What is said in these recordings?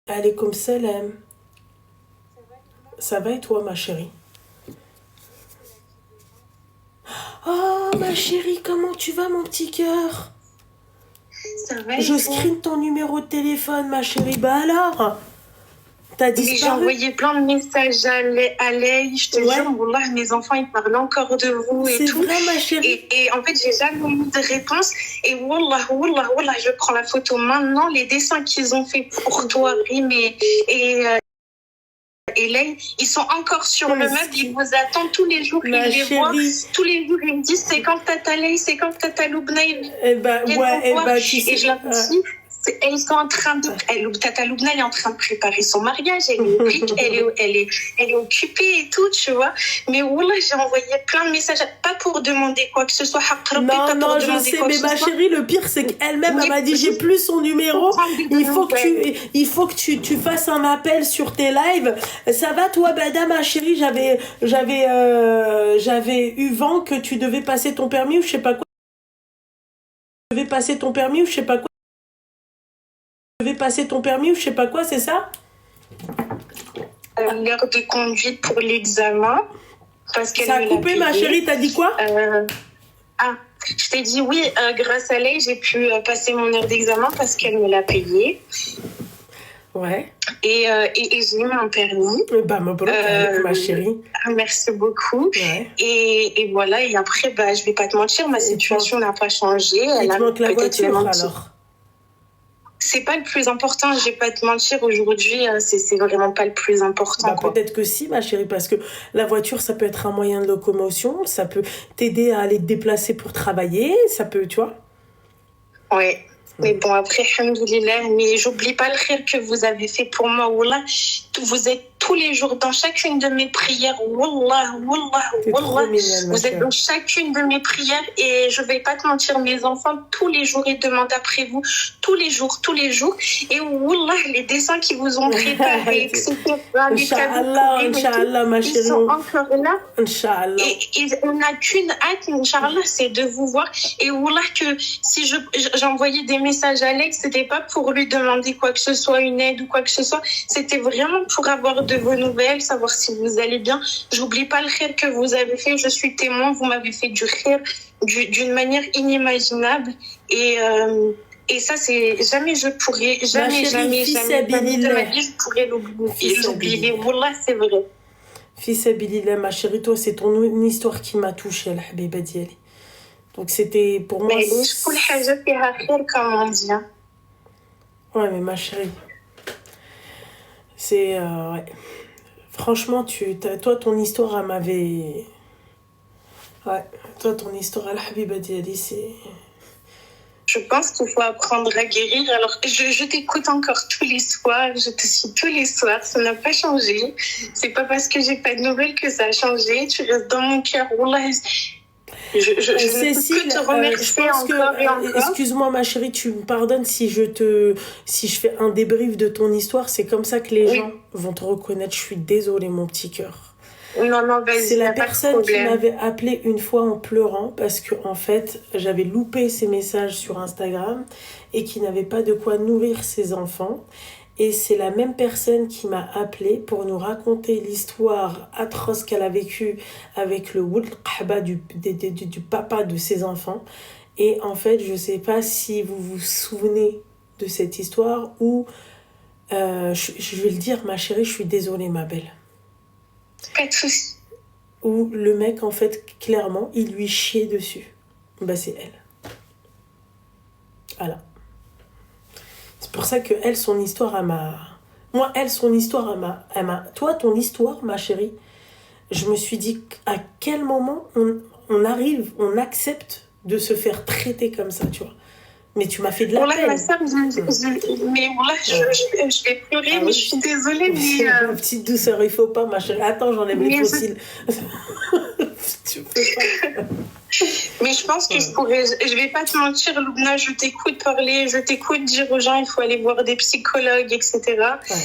Alaykoum salam. Ça va et toi, ma chérie? Oh, ma chérie, comment tu vas, mon petit cœur? Ça va Je et toi? screen ton numéro de téléphone, ma chérie. Bah alors? T'as Mais j'ai disparu? envoyé plein de messages à Lay, je te Ouais. jure, Wallah, mes enfants, ils parlent encore de vous et C'est tout. vrai, ma chérie. Et en fait, j'ai jamais eu de réponse. Et Wallah, je prends la photo maintenant, les dessins qu'ils ont fait pour toi, Rim et Lay, ils sont encore sur le meuble, ils vous attendent tous les jours, Ma ils les voient. chérie. Tous les jours, ils me disent, c'est quand Tata Lay, c'est quand Tata Loubna, Eh ben, viennent ouais, vous eh voir. ben, tu Et sais. je leur dis, elles sont en train de... Tata Loubna, elle est en train de préparer son mariage, elle est au brique, elle est occupée et tout, tu vois. Mais Wallah, j'ai envoyé plein de messages, pas pour demander quoi que ce soit. Non, je sais, mais ma chérie, le pire, c'est qu'elle-même, elle m'a dit, j'ai plus son numéro. Il faut que tu fasses un appel sur tes lives. Ça va, toi, Bada, ma chérie? J'avais eu vent que tu devais passer ton permis ou je sais pas quoi. Tu devais passer ton permis ou je sais pas quoi. Tu devais passer ton permis ou je sais pas quoi, c'est ça? L'heure de conduite pour l'examen. Parce qu'elle Ça a coupé, ma chérie, t'as dit quoi? Je t'ai dit oui, grâce à elle, j'ai pu passer mon heure d'examen parce qu'elle me l'a payé. Ouais. Et j'ai eu mon permis. Bah, ma chérie. Merci beaucoup. Ouais. Et voilà, et après, bah, je vais pas te mentir, ma situation n'a pas changé. Il te manque la voiture, alors? C'est pas le plus important, je vais pas te mentir, aujourd'hui, c'est vraiment pas le plus important. Bah, peut-être que si, ma chérie, parce que la voiture, ça peut être un moyen de locomotion, ça peut t'aider à aller te déplacer pour travailler, ça peut, tu vois. Ouais. Mais bon, après, alhamdoulilah, mais j'oublie pas le khir que vous avez fait pour moi, Wallah. Vous êtes tous les jours dans chacune de mes prières, Wallah. Vous êtes dans chacune de mes prières et je vais pas te mentir, mes enfants, tous les jours, ils demandent après vous, tous les jours. Et Wallah, les dessins qu'ils vous ont préparés, etc. Inch'Allah, ma chérie. Ils sont encore là. Inch'Allah. Et on n'a qu'une hâte, Inch'Allah, c'est de vous voir. Et Wallah, que si j'envoyais des messages à Alex, c'était pas pour lui demander quoi que ce soit, une aide ou quoi que ce soit. C'était vraiment pour avoir de vos nouvelles, savoir si vous allez bien. J'oublie pas le khir que vous avez fait. Je suis témoin. Vous m'avez fait du khir d'une manière inimaginable. Et ça, c'est jamais je pourrais, jamais de ma vie, je pourrais l'oublier. Wallah, c'est vrai. Fils Abilillah, ma chérie, toi, c'est ton histoire qui m'a touchée, la habiba diali. Donc c'était pour moi. Mais comme on dit. Ouais, mais ma chérie, c'est ouais. Franchement, toi, ton histoire, elle m'avait. Ouais, toi, ton histoire, la habiba diali, c'est. Je pense qu'il faut apprendre à guérir. Alors, je t'écoute encore tous les soirs, je te suis tous les soirs, ça n'a pas changé. C'est pas parce que j'ai pas de nouvelles que ça a changé. Tu restes dans mon cœur. Wallah, je ne peux que te remercier encore et encore. Excuse-moi, ma chérie, tu me pardonnes si je fais un débrief de ton histoire. C'est comme ça que les gens vont te reconnaître. Je suis désolée, mon petit cœur. Non, vas-y. C'est la personne qui m'avait appelé une fois en pleurant parce que en fait, j'avais loupé ses messages sur Instagram et qui n'avait pas de quoi nourrir ses enfants. Et c'est la même personne qui m'a appelé pour nous raconter l'histoire atroce qu'elle a vécue avec le Wuld Qahba du papa de ses enfants. Et en fait, je sais pas si vous vous souvenez de cette histoire ou je vais le dire, ma chérie, je suis désolée, ma belle. Pas de soucis. Où le mec, en fait, clairement, il lui chiait dessus. Bah, c'est elle. Voilà. C'est pour ça que elle, son histoire, elle m'a... Moi, elle, son histoire, elle m'a... Toi, ton histoire, ma chérie, je me suis dit à quel moment on arrive, on accepte de se faire traiter comme ça, tu vois. Mais tu m'as fait de la peine. Ma soeur, mais là, je vais pleurer, mais je suis désolée. Mais ma petite douceur, il faut pas, ma chérie. Attends, j'enlève les fossiles. Tu peux pas. Mais je pense que je vais pas te mentir, Loubna, je t'écoute parler, je t'écoute dire aux gens il faut aller voir des psychologues, etc. Ouais.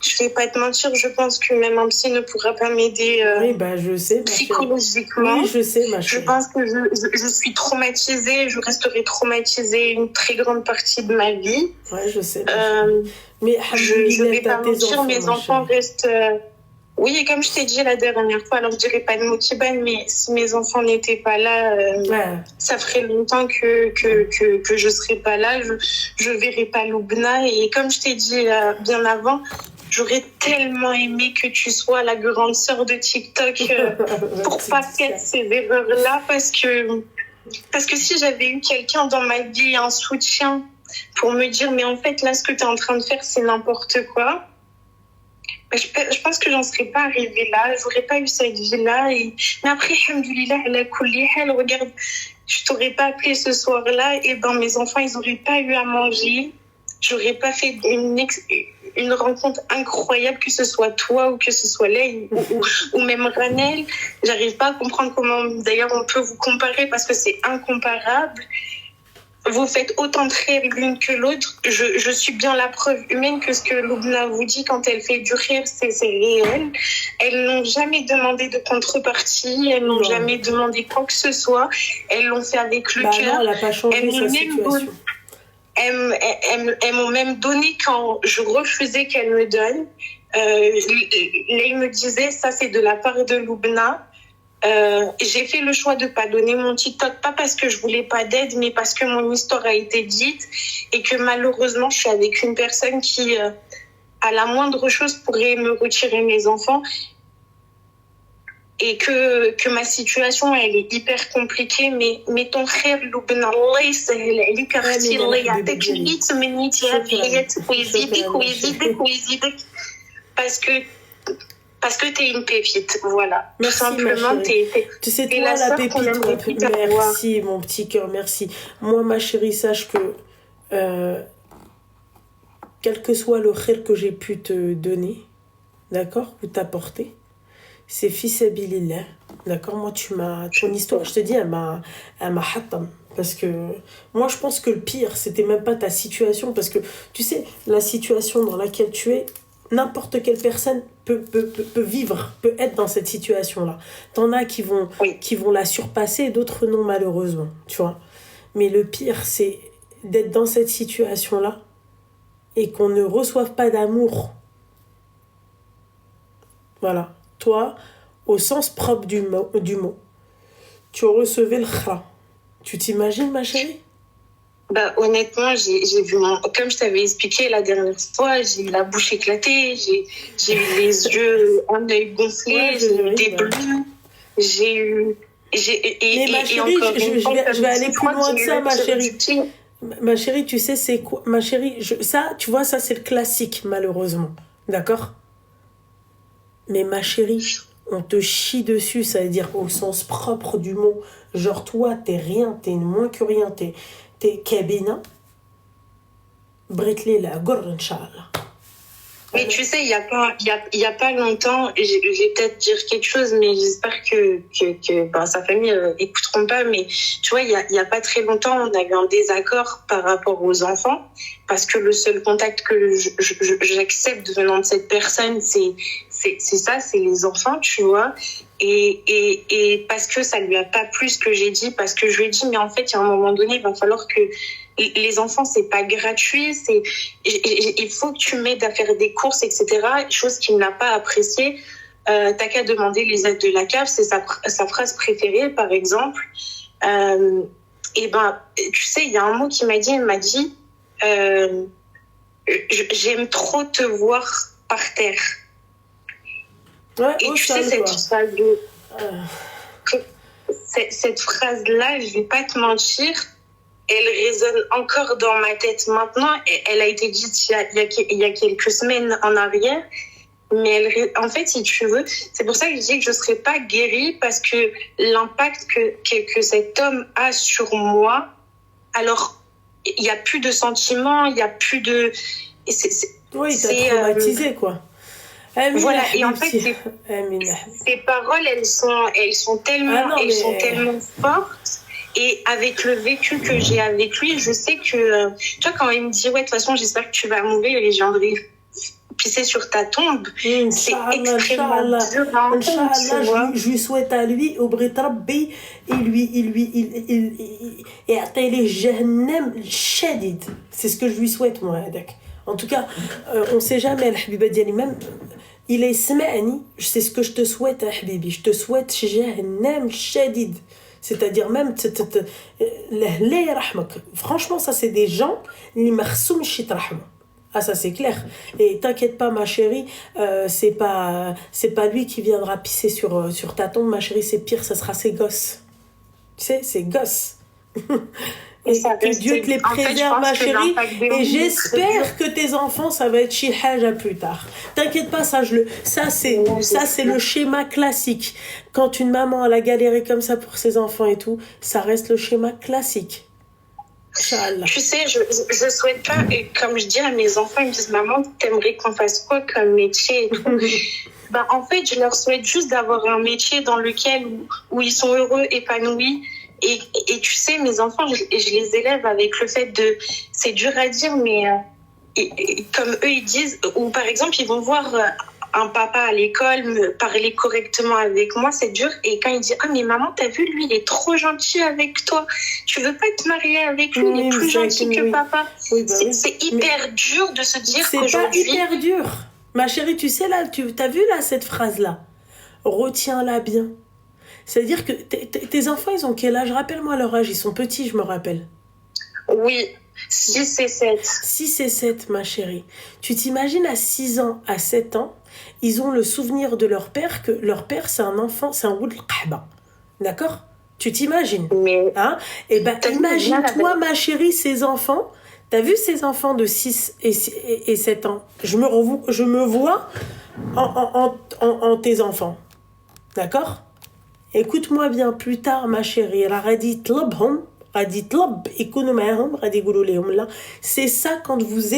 Je vais pas te mentir, je pense que même un psy ne pourra pas m'aider Oui, je sais, psychologiquement. Oui, je sais, ma chérie. Je pense que je suis traumatisée, je resterai traumatisée une très grande partie de ma vie. Ouais, je sais. Mais je vais pas mentir, mes enfants restent... Oui, et comme je t'ai dit la dernière fois, alors je dirais pas de mots qui bannent, mais si mes enfants n'étaient pas là, ça ferait longtemps que je serais pas là, je verrais pas Loubna. Et comme je t'ai dit bien avant, j'aurais tellement aimé que tu sois la grande sœur de TikTok pour pas faire ces erreurs-là, parce que si j'avais eu quelqu'un dans ma vie, un soutien, pour me dire, mais en fait, là, ce que tu es en train de faire, c'est n'importe quoi. Je pense que j'en serais pas arrivée là, j'aurais pas eu cette vie-là. Mais après, alhamdoulilah, ala kulli hal, regarde, je t'aurais pas appelé ce soir-là, et mes enfants, ils auraient pas eu à manger. J'aurais pas fait une rencontre incroyable, que ce soit toi ou que ce soit Lay ou même Ranel. J'arrive pas à comprendre comment, d'ailleurs, on peut vous comparer, parce que c'est incomparable. Vous faites autant de rire l'une que l'autre. Je suis bien la preuve humaine que ce que Loubna vous dit quand elle fait du rire, c'est réel. Elles n'ont jamais demandé de contrepartie. Elles n'ont jamais demandé quoi que ce soit. Elles l'ont fait avec le cœur. Non, elle n'a pas changé sa situation. Elles m'ont même donné quand je refusais qu'elles me donnent. Lay me disait, ça c'est de la part de Loubna. J'ai fait le choix de pas donner mon TikTok, pas parce que je voulais pas d'aide, mais parce que mon histoire a été dite et que malheureusement je suis avec une personne qui à la moindre chose pourrait me retirer mes enfants, et que ma situation elle est hyper compliquée. Mais ton frère Loubna, Allah يسهل عليك اختي، الله يعطيك اللي تمنيتيها في حياتك ويزيدك ويزيدك ويزيدك، parce que t'es une pépite, voilà. Merci, tout simplement, tu sais, toi, la pépite. Merci, mon petit cœur, merci. Moi, ma chérie, sache que quel que soit le khir que j'ai pu te donner, d'accord, ou t'apporter, c'est fils abilillah, d'accord. Moi, ton histoire, je te dis, elle m'a hattam. Parce que moi, je pense que le pire, c'était même pas ta situation, parce que tu sais, la situation dans laquelle tu es, n'importe quelle personne peut vivre, peut être dans cette situation-là. T'en as qui vont la surpasser, d'autres non, malheureusement, tu vois. Mais le pire, c'est d'être dans cette situation-là et qu'on ne reçoive pas d'amour. Voilà. Toi, au sens propre du mot, tu recevais le khra. Tu t'imagines, ma chérie ? Honnêtement, j'ai vu comme je t'avais expliqué la dernière fois, j'ai eu la bouche éclatée, j'ai eu les yeux, un œil gonflé, j'ai eu des bleus, j'ai eu... Mais ma chérie, je vais aller plus loin que ça, ma chérie. Ma chérie, tu sais, c'est quoi ? Ma chérie, ça, tu vois, ça, c'est le classique, malheureusement. D'accord ? Mais ma chérie, on te chie dessus, ça veut dire au sens propre du mot. Genre, toi, t'es rien, t'es moins que rien, t'es cabina. Britley la gorre, Inch'Allah. Mais tu sais, il y a pas longtemps, je vais peut-être dire quelque chose, mais j'espère que sa famille écouteront pas, mais tu vois, il y a pas très longtemps, on avait un désaccord par rapport aux enfants, parce que le seul contact que j'accepte venant de cette personne, c'est ça, c'est les enfants, tu vois. Et parce que ça lui a pas plu ce que j'ai dit, parce que je lui ai dit, mais en fait, il y a un moment donné, il va falloir que les enfants, c'est pas gratuit, il faut que tu m'aides à faire des courses, etc. Chose qu'il n'a pas appréciée. T'as qu'à demander les aides de la cave, c'est sa phrase préférée, par exemple. Tu sais, il y a un mot qu'il m'a dit, j'aime trop te voir par terre. Ouais, et tu sais, cette phrase-là, je vais pas te mentir, elle résonne encore dans ma tête maintenant. Elle a été dite il y a quelques semaines en arrière. Mais en fait, si tu veux, c'est pour ça que je dis que je serais pas guérie, parce que l'impact que cet homme a sur moi, alors, il y a plus de sentiments, il y a plus de... Oui, il t'a traumatisé, quoi. Voilà, et en fait, ces paroles, elles sont tellement fortes. Et avec le vécu que j'ai avec lui, je sais que, tu vois, quand il me dit, ouais, de toute façon, j'espère que tu vas mourir, et je viendrai pisser sur ta tombe, c'est Inch'Allah, extrêmement dur à entendre, tu Inch'Allah, vois. je lui souhaite à lui, au Brit Rabbi, et atteindre Jahannam shadid. C'est ce que je lui souhaite, moi, Hadak. En tout cas, on ne sait jamais, Habiba Diali, même, il est sma'ani, c'est ce que je te souhaite, Habibi. Je te souhaite Jahannam shadid. C'est-à-dire même, franchement, ça, c'est des gens, li marsoum shit rahma. Ah, ça c'est clair. Et t'inquiète pas, ma chérie, c'est pas lui qui viendra pisser sur ta tombe, ma chérie, c'est pire, ça sera ses gosses. Tu sais, ses gosses. Et que Dieu te les préserve, ma chérie. Et j'espère que tes enfants, ça va être chihaja plus tard. T'inquiète pas, ça c'est le schéma classique. Quand une maman elle a galéré comme ça pour ses enfants et tout, ça reste le schéma classique. Inch'Allah. Tu sais, je souhaite pas, et comme je dis à mes enfants, ils me disent, maman, t'aimerais qu'on fasse quoi comme métier et tout. Ben, en fait, je leur souhaite juste d'avoir un métier dans lequel où ils sont heureux, épanouis. Et tu sais, mes enfants, je les élève avec le fait de... C'est dur à dire, mais comme eux, ils disent... Ou par exemple, ils vont voir un papa à l'école me parler correctement avec moi, c'est dur. Et quand il dit, ah mais maman, t'as vu, lui, il est trop gentil avec toi. Tu veux pas te marier avec lui, il est plus gentil que papa. Oui, bah c'est hyper dur de se dire qu'aujourd'hui... C'est pas hyper dur. Ma chérie, tu sais, là, t'as vu là cette phrase-là? Retiens-la bien. C'est-à-dire que tes enfants, ils ont quel âge? Rappelle-moi leur âge, ils sont petits, je me rappelle. Oui, 6 et 7. 6 et 7, ma chérie. Tu t'imagines à 6 ans, à 7 ans, ils ont le souvenir de leur père, que leur père, c'est un enfant, c'est un Woul Qahba. D'accord? Tu t'imagines? Mais... Hein? Eh ben, imagine-toi, ma chérie, ces enfants. T'as vu ces enfants de 6 et 7 ans? Je me vois en tes enfants. D'accord? Écoute-moi bien, plus tard, ma chérie, c'est ça quand vous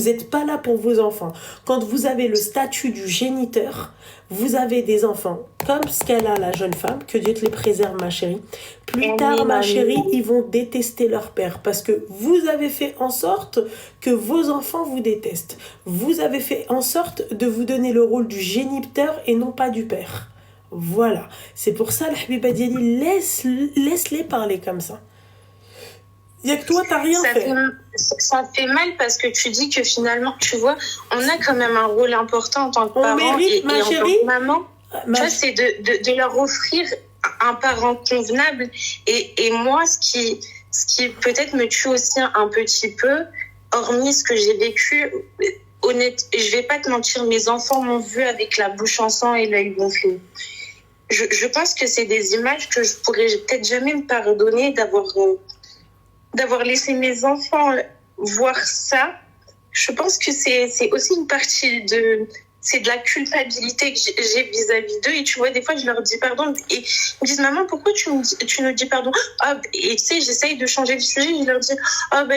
êtes pas là pour vos enfants. Quand vous avez le statut du géniteur, vous avez des enfants comme ce qu'elle a, la jeune femme, que Dieu te les préserve, ma chérie. Plus tard, ma chérie, ils vont détester leur père parce que vous avez fait en sorte que vos enfants vous détestent. Vous avez fait en sorte de vous donner le rôle du géniteur et non pas du père. Voilà, c'est pour ça, Habiba Diali, laisse-les parler comme ça. Il y a que toi, t'as rien fait. Ça fait mal parce que tu dis que finalement, tu vois, on a quand même un rôle important en tant que parent mérite, ma chérie, en tant que maman. Tu vois, c'est de leur offrir un parent convenable. Et moi, ce qui peut-être me tue aussi un petit peu, hormis ce que j'ai vécu, honnête, je vais pas te mentir, mes enfants m'ont vu avec la bouche en sang et l'œil gonflé. Je pense que c'est des images que je pourrais peut-être jamais me pardonner d'avoir laissé mes enfants voir ça. Je pense que c'est aussi une partie c'est de la culpabilité que j'ai vis-à-vis d'eux. Et tu vois, des fois, je leur dis pardon. Et ils me disent, maman, pourquoi tu nous dis pardon? Et tu sais, j'essaye de changer de sujet. Je leur dis,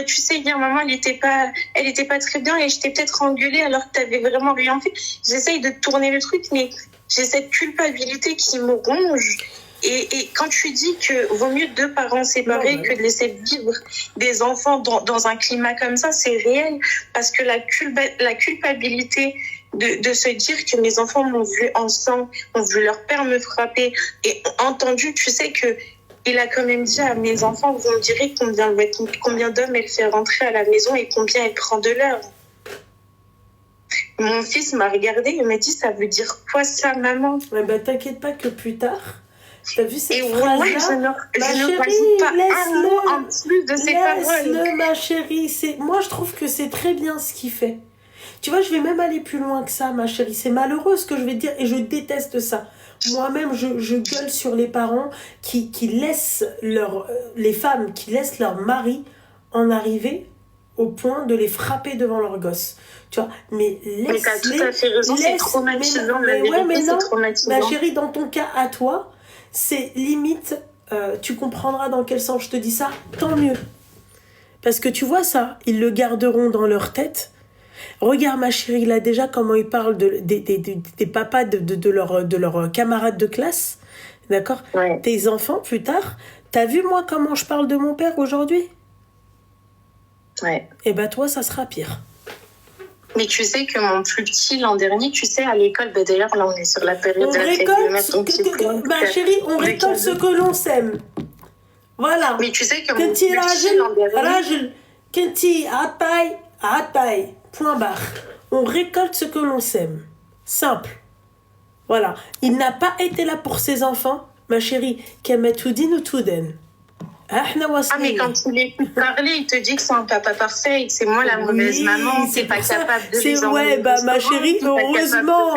tu sais, hier, maman, elle était pas très bien et je t'ai peut-être engueulée alors que t'avais vraiment rien fait. J'essaye de tourner le truc, mais j'ai cette culpabilité qui me ronge. Et quand tu dis que vaut mieux 2 parents séparés que de laisser vivre des enfants dans un climat comme ça, c'est réel. Parce que la culpabilité de se dire que mes enfants m'ont vu ensemble, ont vu leur père me frapper et entendu, tu sais que il a quand même dit à mes enfants, vous me direz combien d'hommes elle fait rentrer à la maison et combien elle prend de l'heure. Mon fils m'a regardé et m'a dit, ça veut dire quoi ça, maman? T'inquiète pas que plus tard, t'as vu cette phrase-là? Je ne rajoute pas un mot en plus de ces paroles. Laisse-le, ma chérie. Moi, je trouve que c'est très bien ce qu'il fait. Tu vois, je vais même aller plus loin que ça, ma chérie. C'est malheureux ce que je vais te dire et je déteste ça. Moi-même, je gueule sur les parents qui laissent les femmes qui laissent leur mari en arriver au point de les frapper devant leur gosse. Tu vois, mais laisse-les... Mais t'as tout à fait raison, c'est traumatisant. C'est traumatisant. Ma chérie, dans ton cas à toi, c'est limite, tu comprendras dans quel sens je te dis ça, tant mieux. Parce que tu vois ça, ils le garderont dans leur tête. Regarde ma chérie, là déjà comment ils parlent des papas de leurs camarades de classe. D'accord? Ouais. Tes enfants, plus tard, t'as vu moi comment je parle de mon père aujourd'hui? Ouais. Et toi, ça sera pire. Mais tu sais que mon plus petit, l'an dernier, tu sais, à l'école, bah d'ailleurs, là, on est sur la période de la fête de mère, donc ma chérie, on récolte ce que l'on sème. Voilà. Mais tu sais que mon plus petit, l'an dernier... Rajul, Kenti, Ataï, point barre. On récolte ce que l'on sème. Simple. Voilà. Il n'a pas été là pour ses enfants, ma chérie. Kemetoudin ou Touden. Ah, mais quand il écoute parler, il te dit que c'est un papa parfait et que c'est moi la mauvaise maman, c'est pas capable de les emmener. Ma chérie, heureusement.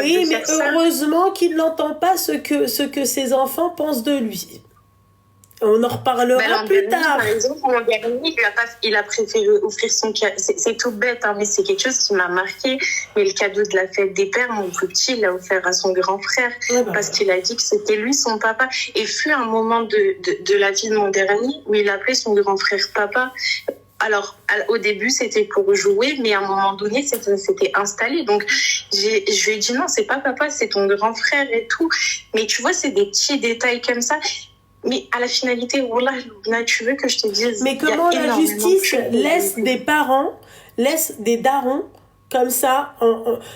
Oui, mais heureusement qu'il n'entend pas ce que ses enfants pensent de lui. On en reparlera plus tard. Par exemple, mon dernier, il a préféré offrir son cadeau. C'est tout bête, hein, mais c'est quelque chose qui m'a marqué. Mais le cadeau de la fête des pères, mon plus petit, il l'a offert à son grand frère. Parce qu'il a dit que c'était lui son papa. Et fut un moment de la vie de mon dernier où il appelait son grand frère papa. Alors, au début, c'était pour jouer, mais à un moment donné, c'était installé. Donc, je lui ai dit non, c'est pas papa, c'est ton grand frère et tout. Mais tu vois, c'est des petits détails comme ça. Mais à la finalité, voilà, tu veux que je te dise... Mais comment la justice laisse des parents, laisse des darons comme ça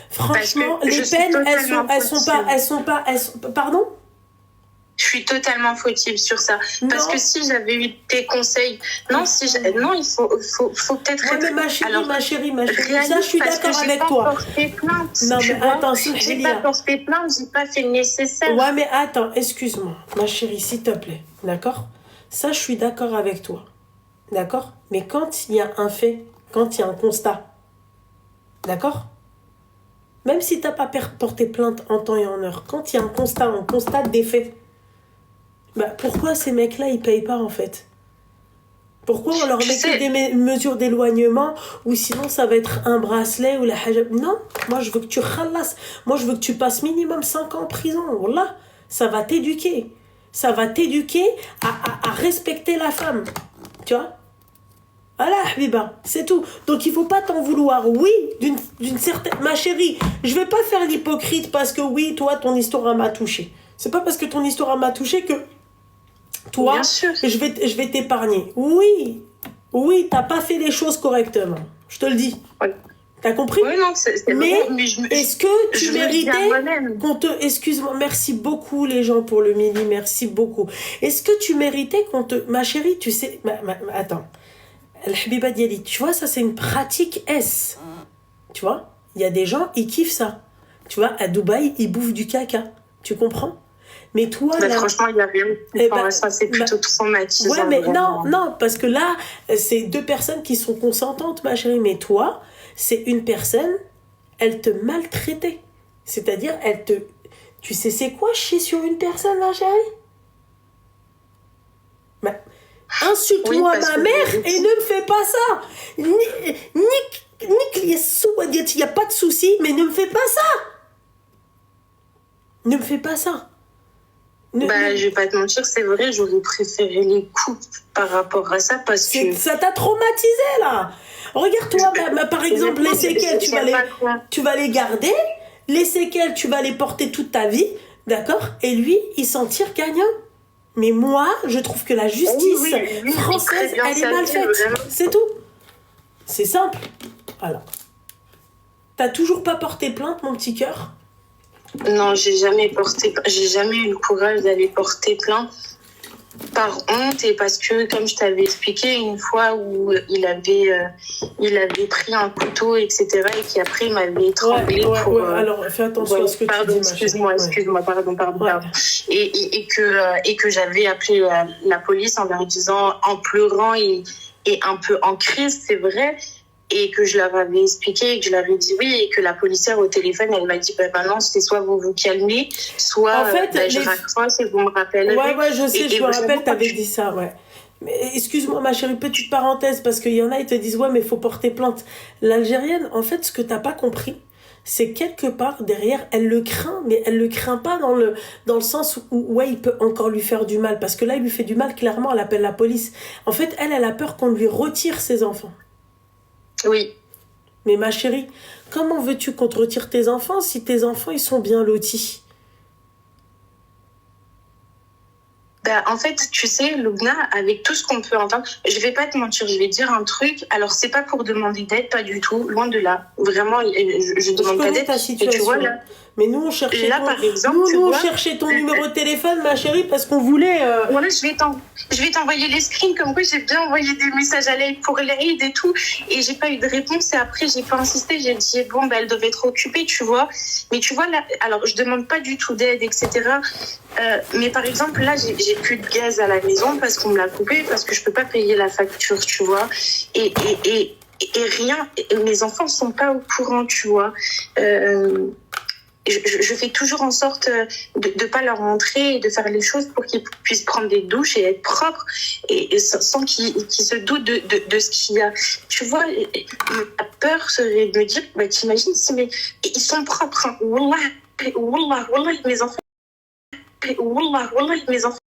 franchement, les peines, elles sont pas... Pardon ? Je suis totalement fautive sur ça. Non. Parce que si j'avais eu tes conseils... Non, il faut peut-être... Ouais, mais ma chérie, ça, je suis d'accord avec toi. Non, mais attends, j'ai pas porté plainte, j'ai pas fait le nécessaire. Ouais, mais attends, excuse-moi, ma chérie, s'il te plaît, d'accord ? Ça, je suis d'accord avec toi, d'accord ? Mais quand il y a un fait, quand il y a un constat, d'accord ? Même si t'as pas porté plainte en temps et en heure, quand il y a un constat, on constate des faits, bah, pourquoi ces mecs-là, ils payent pas, en fait ? Pourquoi on leur met des mesures d'éloignement ou sinon ça va être un bracelet ou la hajab ? Non, moi je veux que tu khalas. Moi je veux que tu passes minimum 5 ans en prison. Wallah, ça va t'éduquer. Ça va t'éduquer à respecter la femme. Tu vois ? Voilà, Habiba, c'est tout. Donc il faut pas t'en vouloir. Oui, d'une certaine... Ma chérie, je vais pas faire l'hypocrite parce que oui, toi, ton histoire m'a touchée. C'est pas parce que ton histoire m'a touchée que... Toi, je vais t'épargner. Oui, t'as pas fait les choses correctement. Je te le dis. Oui. T'as compris ? Oui, non, c'est mais est-ce que tu méritais qu'on te... Excuse-moi, merci beaucoup les gens pour le midi, merci beaucoup. Est-ce que tu méritais qu'on te... Ma chérie, tu sais... Attends. Al-Habiba Diali, tu vois, ça c'est une pratique S. Tu vois ? Il y a des gens, ils kiffent ça. Tu vois, à Dubaï, ils bouffent du caca. Tu comprends ? Mais toi, là, franchement, il y a rien. Ça, c'est plutôt tout son match. Ouais, mais non, parce que là, c'est 2 personnes qui sont consentantes, ma chérie. Mais toi, c'est une personne, elle te maltraitait. C'est-à-dire, elle te... Tu sais, c'est quoi chier sur une personne, ma chérie ? Bah, insulte-moi ma mère et ne me fais pas ça. Nique les sous, il n'y a pas de souci, mais ne me fais pas ça. Ne me fais pas ça. Je vais pas te mentir, c'est vrai, j'aurais préféré les coups par rapport à ça parce que... Ça t'a traumatisé, là. Regarde-toi, par exemple, les séquelles, tu vas les garder. Les séquelles, tu vas les porter toute ta vie, d'accord ? Et lui, il s'en tire gagnant. Mais moi, je trouve que la justice française, elle est mal faite. Vraiment. C'est tout. C'est simple. Voilà. T'as toujours pas porté plainte, mon petit cœur ? Non, j'ai jamais eu le courage d'aller porter plainte par honte et parce que, comme je t'avais expliqué, une fois où il avait pris un couteau, etc., et qu'après il m'avait étranglé pour... Alors, fais attention à ce que tu dis, excuse-moi, pardon. Et que j'avais appelé la police en leur disant, en pleurant et un peu en crise, c'est vrai, et que je leur avais expliqué et que je leur ai dit oui et que la policière au téléphone elle m'a dit maintenant c'est soit vous vous calmez soit en fait, je raccroche et vous me rappellerez. Ouais, je sais, je me rappelle, t'avais dit ça, ouais. Mais excuse-moi ma chérie, petite parenthèse, parce qu'il y en a, ils te disent ouais mais il faut porter plainte. L'Algérienne, en fait, ce que t'as pas compris, c'est quelque part derrière, elle le craint, mais elle le craint pas dans le sens où ouais, il peut encore lui faire du mal, parce que là il lui fait du mal, clairement elle appelle la police. En fait, elle a peur qu'on lui retire ses enfants. Oui. Mais ma chérie, comment veux-tu qu'on te retire tes enfants si tes enfants, ils sont bien lotis ? Bah, en fait, tu sais, Loubna, avec tout ce qu'on peut entendre, je vais pas te mentir, je vais dire un truc. Alors, c'est pas pour demander d'aide, pas du tout, loin de là. Vraiment, je demande pas connais d'aide. ta Mais tu vois, situation. là, Mais nous, on cherchait là ton, par exemple, tu on vois, cherchait ton numéro de téléphone, ma chérie, parce qu'on voulait. voilà, je vais t'envoyer les screens comme quoi j'ai bien envoyé des messages à l'aide pour l'aide et tout. Et j'ai pas eu de réponse. Et après, j'ai pas insisté. J'ai dit, bon, bah, elle devait être occupée, tu vois. Mais tu vois, là, alors, je demande pas du tout d'aide, etc. Mais par exemple, là, j'ai plus de gaz à la maison parce qu'on me l'a coupé, parce que je peux pas payer la facture, tu vois. Et rien, mes enfants sont pas au courant, tu vois. Je fais toujours en sorte de pas leur montrer et de faire les choses pour qu'ils puissent prendre des douches et être propres et sans qu'ils se doutent de ce qu'il y a. Tu vois, ma peur serait de me dire, bah, t'imagines, mais ils sont propres. Hein. Wallah, wallah, mes enfants. Wallah, mes enfants.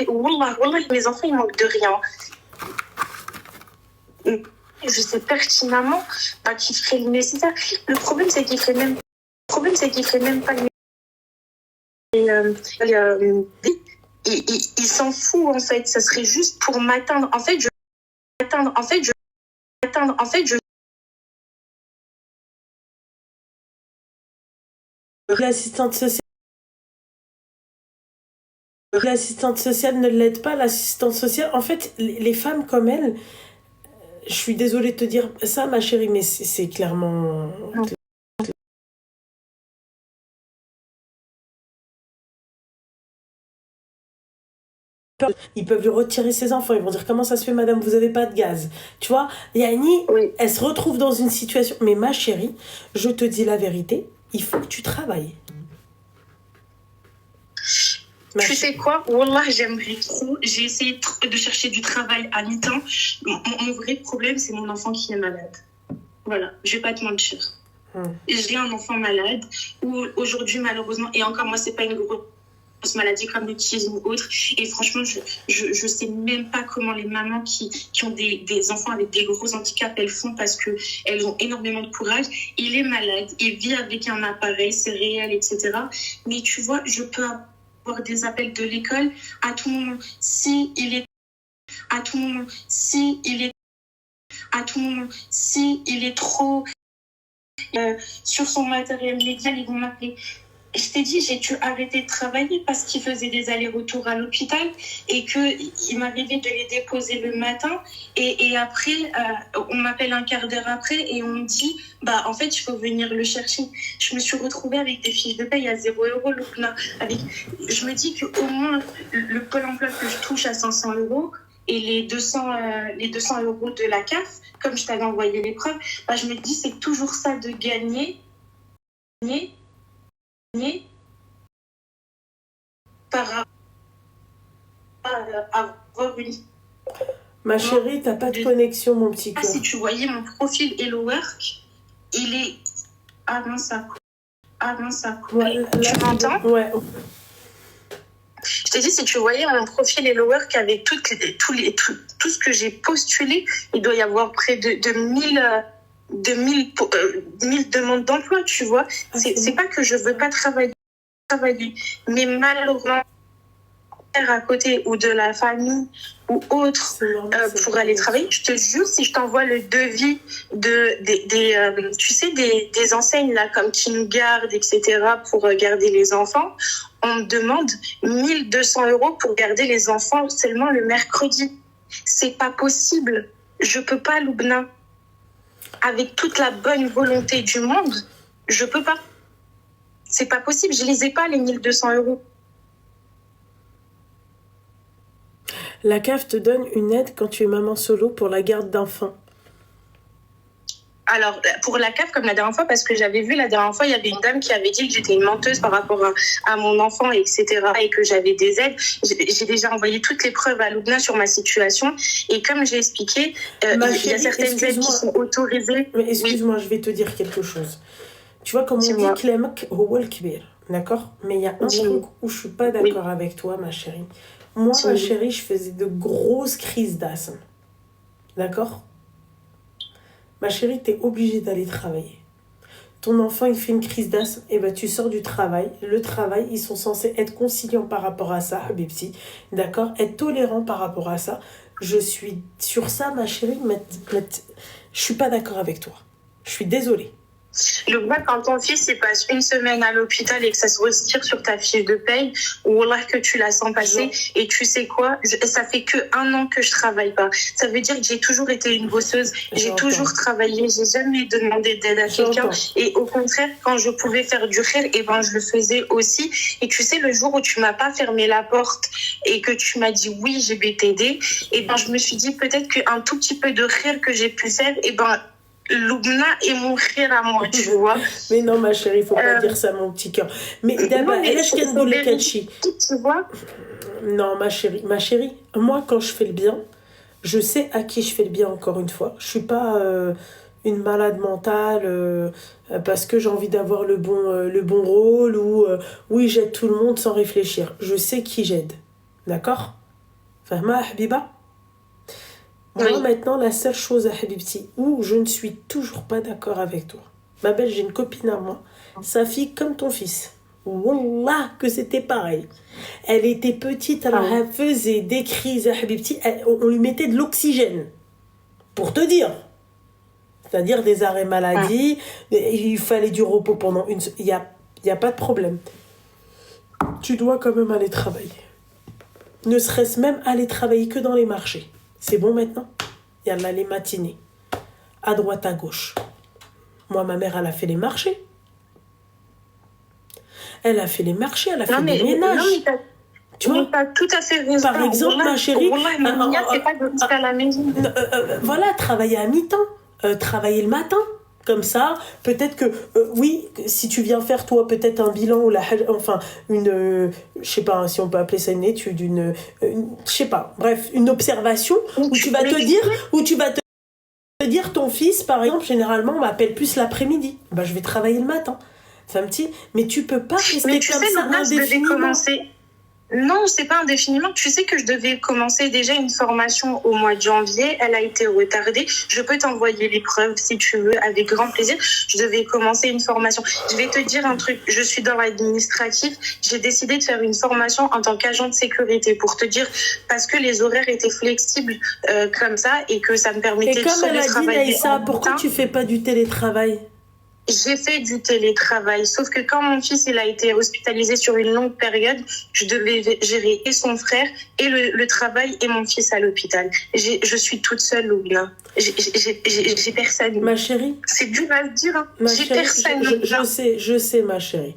Wallah, mes enfants, ils manquent de rien. Je sais pertinemment qu'il ferait le nécessaire. Le problème, c'est qu'il ferait même pas le il s'en fout, en fait. Ça serait juste pour m'atteindre. En fait, L'assistante sociale. L'assistante sociale ne l'aide pas. L'assistante sociale, en fait, les femmes comme elle, je suis désolée de te dire ça, ma chérie, mais c'est clairement. Ils peuvent lui retirer ses enfants. Ils vont dire comment ça se fait, madame, vous avez pas de gaz. Tu vois, Yani, oui. Elle se retrouve dans une situation. Mais ma chérie, je te dis la vérité, il faut que tu travailles. Tu sais quoi? Wallah, j'aimerais trop. J'ai essayé de chercher du travail à mi-temps. Mon vrai problème, c'est mon enfant qui est malade. Voilà, je vais pas te mentir. J'ai un enfant malade où aujourd'hui, malheureusement, et encore moi, c'est pas une grosse maladie comme l'autisme ou autre. Et franchement, je sais même pas comment les mamans qui ont des enfants avec des gros handicaps, elles font parce que elles ont énormément de courage. Il est malade, il vit avec un appareil, c'est réel, etc. Mais tu vois, je peux avoir des appels de l'école à tout moment. Si il est trop sur son matériel médical, ils vont m'appeler. Je t'ai dit, j'ai dû arrêter de travailler parce qu'ils faisaient des allers-retours à l'hôpital et qu'il m'arrivait de les déposer le matin. Et après, on m'appelle un quart d'heure après et on me dit, bah, en fait, il faut venir le chercher. Je me suis retrouvée avec des fiches de paye à 0 €, Loubna. Je me dis qu'au moins, le Pôle emploi que je touche à 500 € et les 200 € de la CAF, comme je t'avais envoyé les preuves, bah, je me dis, c'est toujours ça de gagner par avoir une... Ma chérie, t'as pas de connexion, mon petit cœur. Si tu voyais mon profil Hello Work, il est... Ah non, ça coupe. Ouais, tu m'entends? Ouais. Je t'ai dit, si tu voyais mon profil Hello Work avec tout ce que j'ai postulé, il doit y avoir près de 1000 demandes d'emploi, tu vois. C'est pas que je veux pas travailler, mais malheureusement, à côté ou de la famille ou autre pour aller travailler, je te jure, si je t'envoie le devis tu sais, des enseignes là comme King Guard, etc., pour garder les enfants, on me demande 1200 € pour garder les enfants seulement le mercredi. C'est pas possible. Je peux pas, Loubna. Avec toute la bonne volonté du monde, je peux pas. C'est pas possible. Je les ai pas, les 1200 €. La CAF te donne une aide quand tu es maman solo pour la garde d'enfants. Alors, pour la CAF, comme la dernière fois, parce que j'avais vu la dernière fois, il y avait une dame qui avait dit que j'étais une menteuse par rapport à mon enfant, etc., et que j'avais des aides. J'ai déjà envoyé toutes les preuves à Loubna sur ma situation. Et comme j'ai expliqué, il y a certaines aides qui sont autorisées. Mais excuse-moi, je vais te dire quelque chose. Tu vois, comme on dit, Klemak huwa al-kbir, d'accord? Mais il y a un truc où je suis pas d'accord avec toi, ma chérie. Moi, ma chérie, je faisais de grosses crises d'asthme. D'accord? Ma chérie, t'es obligée d'aller travailler. ton enfant il fait une crise d'asthme, et ben tu sors du travail. Le travail, ils sont censés être conciliants par rapport à ça, Habibti, d'accord, être tolérants par rapport à ça. Je suis sur ça, ma chérie, mais je suis pas d'accord avec toi. Je suis désolée. Le vrai, quand ton fils il passe une semaine à l'hôpital et que ça se retire sur ta fiche de paye, ou là que tu la sens passer, et tu sais quoi, ça fait que 1 an que je travaille pas. Ça veut dire que j'ai toujours été une bosseuse, j'ai toujours travaillé, j'ai jamais demandé d'aide à quelqu'un. Et au contraire, quand je pouvais faire du rire, et ben je le faisais aussi. Et tu sais, le jour où tu m'as pas fermé la porte et que tu m'as dit oui, je vais t'aider, et ben je me suis dit peut-être qu'un tout petit peu de rire que j'ai pu faire, et ben Lubna est mon frère à moi, tu vois. Mais non, ma chérie, il ne faut pas dire ça, mon petit cœur. Mais d'abord, elle est tu vois. Non, ma chérie, moi, quand je fais le bien, je sais à qui je fais le bien, encore une fois. Je ne suis pas une malade mentale parce que j'ai envie d'avoir le bon rôle ou oui, j'aide tout le monde sans réfléchir. Je sais qui j'aide. D'accord? Fahma, Habiba? Moi, maintenant, la seule chose à Habibti, où je ne suis toujours pas d'accord avec toi. Ma belle, j'ai une copine à moi, sa fille comme ton fils. Wallah, que c'était pareil. Elle était petite, alors elle faisait des crises à Habibti, on lui mettait de l'oxygène. Pour te dire. C'est-à-dire des arrêts maladie, il fallait du repos pendant une... Il y a pas de problème. Tu dois quand même aller travailler. Ne serait-ce même aller travailler que dans les marchés. C'est bon maintenant? Il y a là les matinées. À droite, à gauche. Moi, ma mère, elle a fait les marchés. Elle a fait les marchés, elle a fait des ménages. Tu vois, t'as tout à fait raison. Par exemple, ma chérie... c'est pas de rester à la maison. Voilà, travailler à mi-temps. Travailler le matin. Comme ça, peut-être que, oui, si tu viens faire, toi, peut-être un bilan ou je sais pas si on peut appeler ça une étude, je sais pas, bref, une observation où tu vas te dire, ton fils, par exemple, généralement, m'appelle plus l'après-midi. Bah, je vais travailler le matin. C'est un petit, mais tu peux pas rester comme ça indéfiniment. Non, c'est pas indéfiniment. Tu sais que je devais commencer déjà une formation au mois de janvier. Elle a été retardée. Je peux t'envoyer les preuves si tu veux, avec grand plaisir. Je devais commencer une formation. Je vais te dire un truc. Je suis dans l'administratif. J'ai décidé de faire une formation en tant qu'agent de sécurité pour te dire, parce que les horaires étaient flexibles comme ça et que ça me permettait de travailler. Et comme elle a dit, Naïssa, pourquoi tu fais pas du télétravail? J'ai fait du télétravail, sauf que quand mon fils il a été hospitalisé sur une longue période, je devais gérer et son frère et le travail et mon fils à l'hôpital. Je suis toute seule, Loubna. J'ai personne. Ma chérie. C'est dur à se dire. Hein. J'ai personne. Je sais, ma chérie.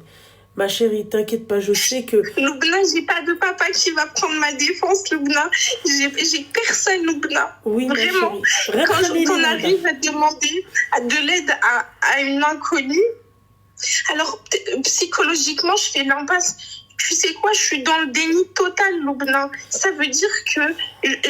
Ma chérie, t'inquiète pas, je sais que... Loubna, j'ai pas de papa qui va prendre ma défense, Loubna. J'ai personne, Loubna. Oui, vraiment. Quand on arrive à demander de l'aide à une inconnue, alors psychologiquement, je fais l'impasse. Tu sais quoi, je suis dans le déni total, Loubna. Ça veut dire que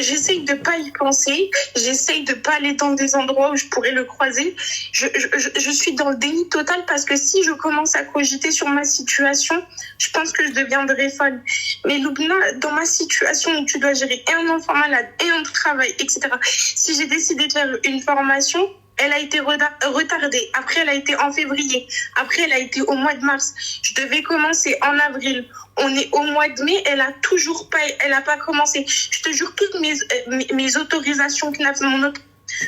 j'essaye de pas y penser, j'essaye de pas aller dans des endroits où je pourrais le croiser. Je suis dans le déni total parce que si je commence à cogiter sur ma situation, je pense que je deviendrai folle. Mais Loubna, dans ma situation où tu dois gérer un enfant malade et un travail, etc., si j'ai décidé de faire une formation, elle a été retardée. Après, elle a été en février. Après, elle a été au mois de mars. Je devais commencer en avril. On est au mois de mai. Elle a pas commencé. Je te jure, toutes mes autorisations CNAF,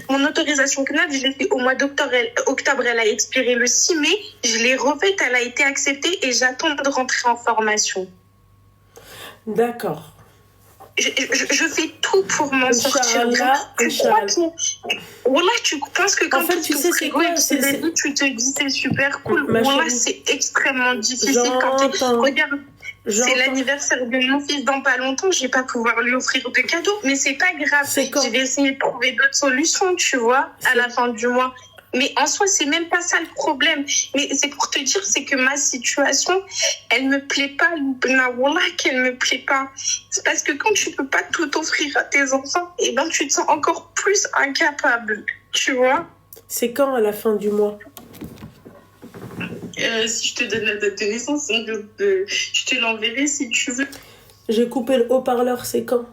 mon autorisation CNAF, je l'ai fait au mois d'octobre. Elle a expiré le 6 mai. Je l'ai refaite. Elle a été acceptée et j'attends de rentrer en formation. D'accord. Je fais tout pour m'en sortir. Voilà, tu penses que quand tu sais c'est quoi, tu te dis c'est super cool. Voilà, c'est extrêmement difficile. Regarde, c'est l'anniversaire de mon fils dans pas longtemps. Je vais pas pouvoir lui offrir de cadeaux, mais c'est pas grave. Je vais essayer de trouver d'autres solutions, tu vois, à la fin du mois. Mais en soi, c'est même pas ça le problème. Mais c'est pour te dire, c'est que ma situation, elle me plaît pas, Wallah, qu'elle me plaît pas. C'est parce que quand tu peux pas tout offrir à tes enfants, et ben tu te sens encore plus incapable, tu vois. C'est quand à la fin du mois? Si je te donne la date de naissance, je te l'enverrai si tu veux. J'ai coupé le haut-parleur, c'est quand?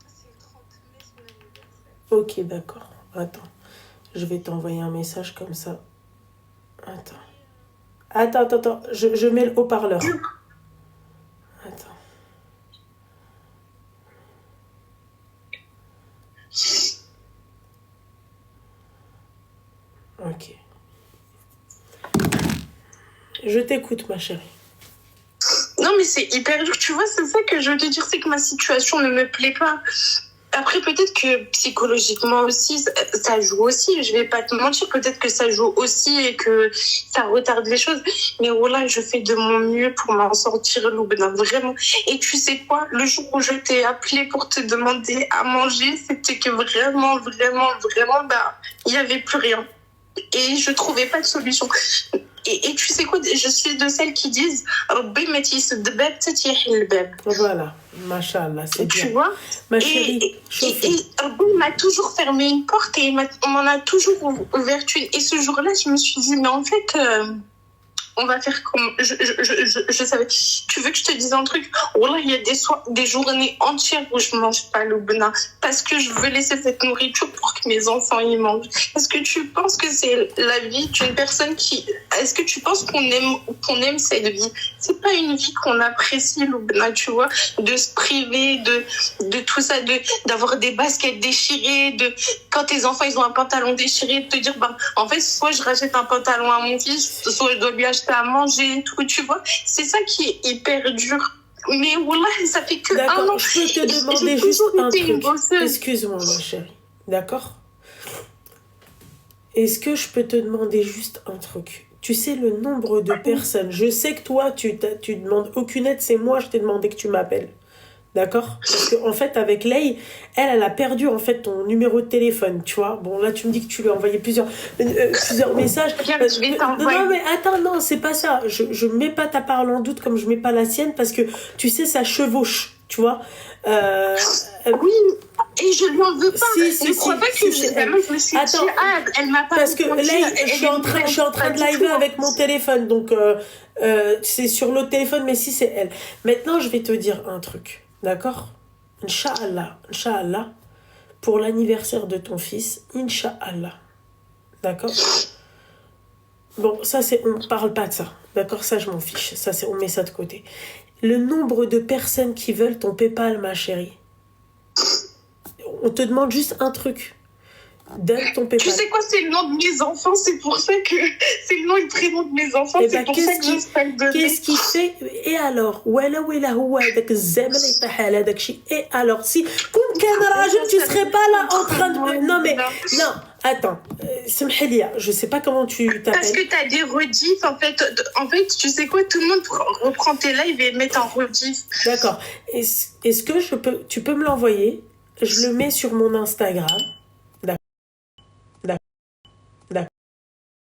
C'est le 30 mai, son anniversaire. Ok, d'accord. Attends. Je vais t'envoyer un message comme ça. Attends. Je mets le haut-parleur. Attends. Ok. Je t'écoute, ma chérie. Non, mais c'est hyper dur. Tu vois, c'est ça que je veux te dire, c'est que ma situation ne me plaît pas. Après, peut-être que psychologiquement aussi, ça joue aussi. Je vais pas te mentir, peut-être que ça joue aussi et que ça retarde les choses. Mais voilà, je fais de mon mieux pour m'en sortir, Loubna, vraiment. Et tu sais quoi, le jour où je t'ai appelé pour te demander à manger, c'était que vraiment, bah, il y avait plus rien. Et je trouvais pas de solution. Et tu sais quoi, je suis de celles qui disent voilà, machallah, c'est bien. Tu vois, ma chérie, et Rabbi m'a toujours fermé une porte et on m'en a toujours ouvert une. Et ce jour-là, je me suis dit, mais en fait, on va faire comme... Je savais. Tu veux que je te dise un truc? Voilà, il y a des journées entières où je mange pas le bna parce que je veux laisser cette nourriture pour que mes enfants y mangent. Est-ce que tu penses que c'est la vie d'une personne qui... Est-ce que tu penses qu'on aime cette vie? C'est pas une vie qu'on apprécie, le bna, tu vois, de se priver de tout ça, d'avoir des baskets déchirées, quand tes enfants ils ont un pantalon déchiré, de te dire, bah, en fait, soit je rachète un pantalon à mon fils, soit je dois lui acheter à manger et tout, tu vois. C'est ça qui est hyper dur. Mais voilà, ça fait que un an. Je peux te demander juste un truc. Excuse-moi, ma chérie. D'accord? Est-ce que je peux te demander juste un truc? Tu sais le nombre de personnes. Je sais que toi, tu demandes aucune aide. C'est moi, je t'ai demandé que tu m'appelles. D'accord? Parce qu'en fait, avec Lei, elle a perdu en fait ton numéro de téléphone, tu vois. Bon, là, tu me dis que tu lui as envoyé plusieurs messages. Non, mais attends, non, c'est pas ça. Je mets pas ta parole en doute comme je mets pas la sienne parce que, tu sais, ça chevauche, tu vois. Oui, et je lui en veux pas. Je crois pas que je me suis dit, elle m'a pas... Parce que Lei, je suis en train de live avec mon téléphone, donc c'est sur l'autre téléphone, mais si c'est elle. Maintenant, je vais te dire un truc. D'accord? Inch'Allah, pour l'anniversaire de ton fils, Inch'Allah. D'accord? Bon, ça, on parle pas de ça. D'accord? Ça, je m'en fiche. Ça, on met ça de côté. Le nombre de personnes qui veulent ton PayPal, ma chérie. On te demande juste un truc. Donne ton PayPal. Tu sais quoi, c'est le nom de mes enfants, c'est pour ça que c'est le nom et le prénom de mes enfants, c'est pour ça que j'espère donner. Qu'est-ce qu'il fait? Et alors? Et alors, si tu serais pas là en train de... Non, mais... Non, attends. Je sais pas comment tu t'appelles. Parce que t'as des rediffs, en fait, tu sais quoi, tout le monde reprend tes lives et met en rediff. D'accord. Est-ce que tu peux me l'envoyer? Je le mets sur mon Instagram.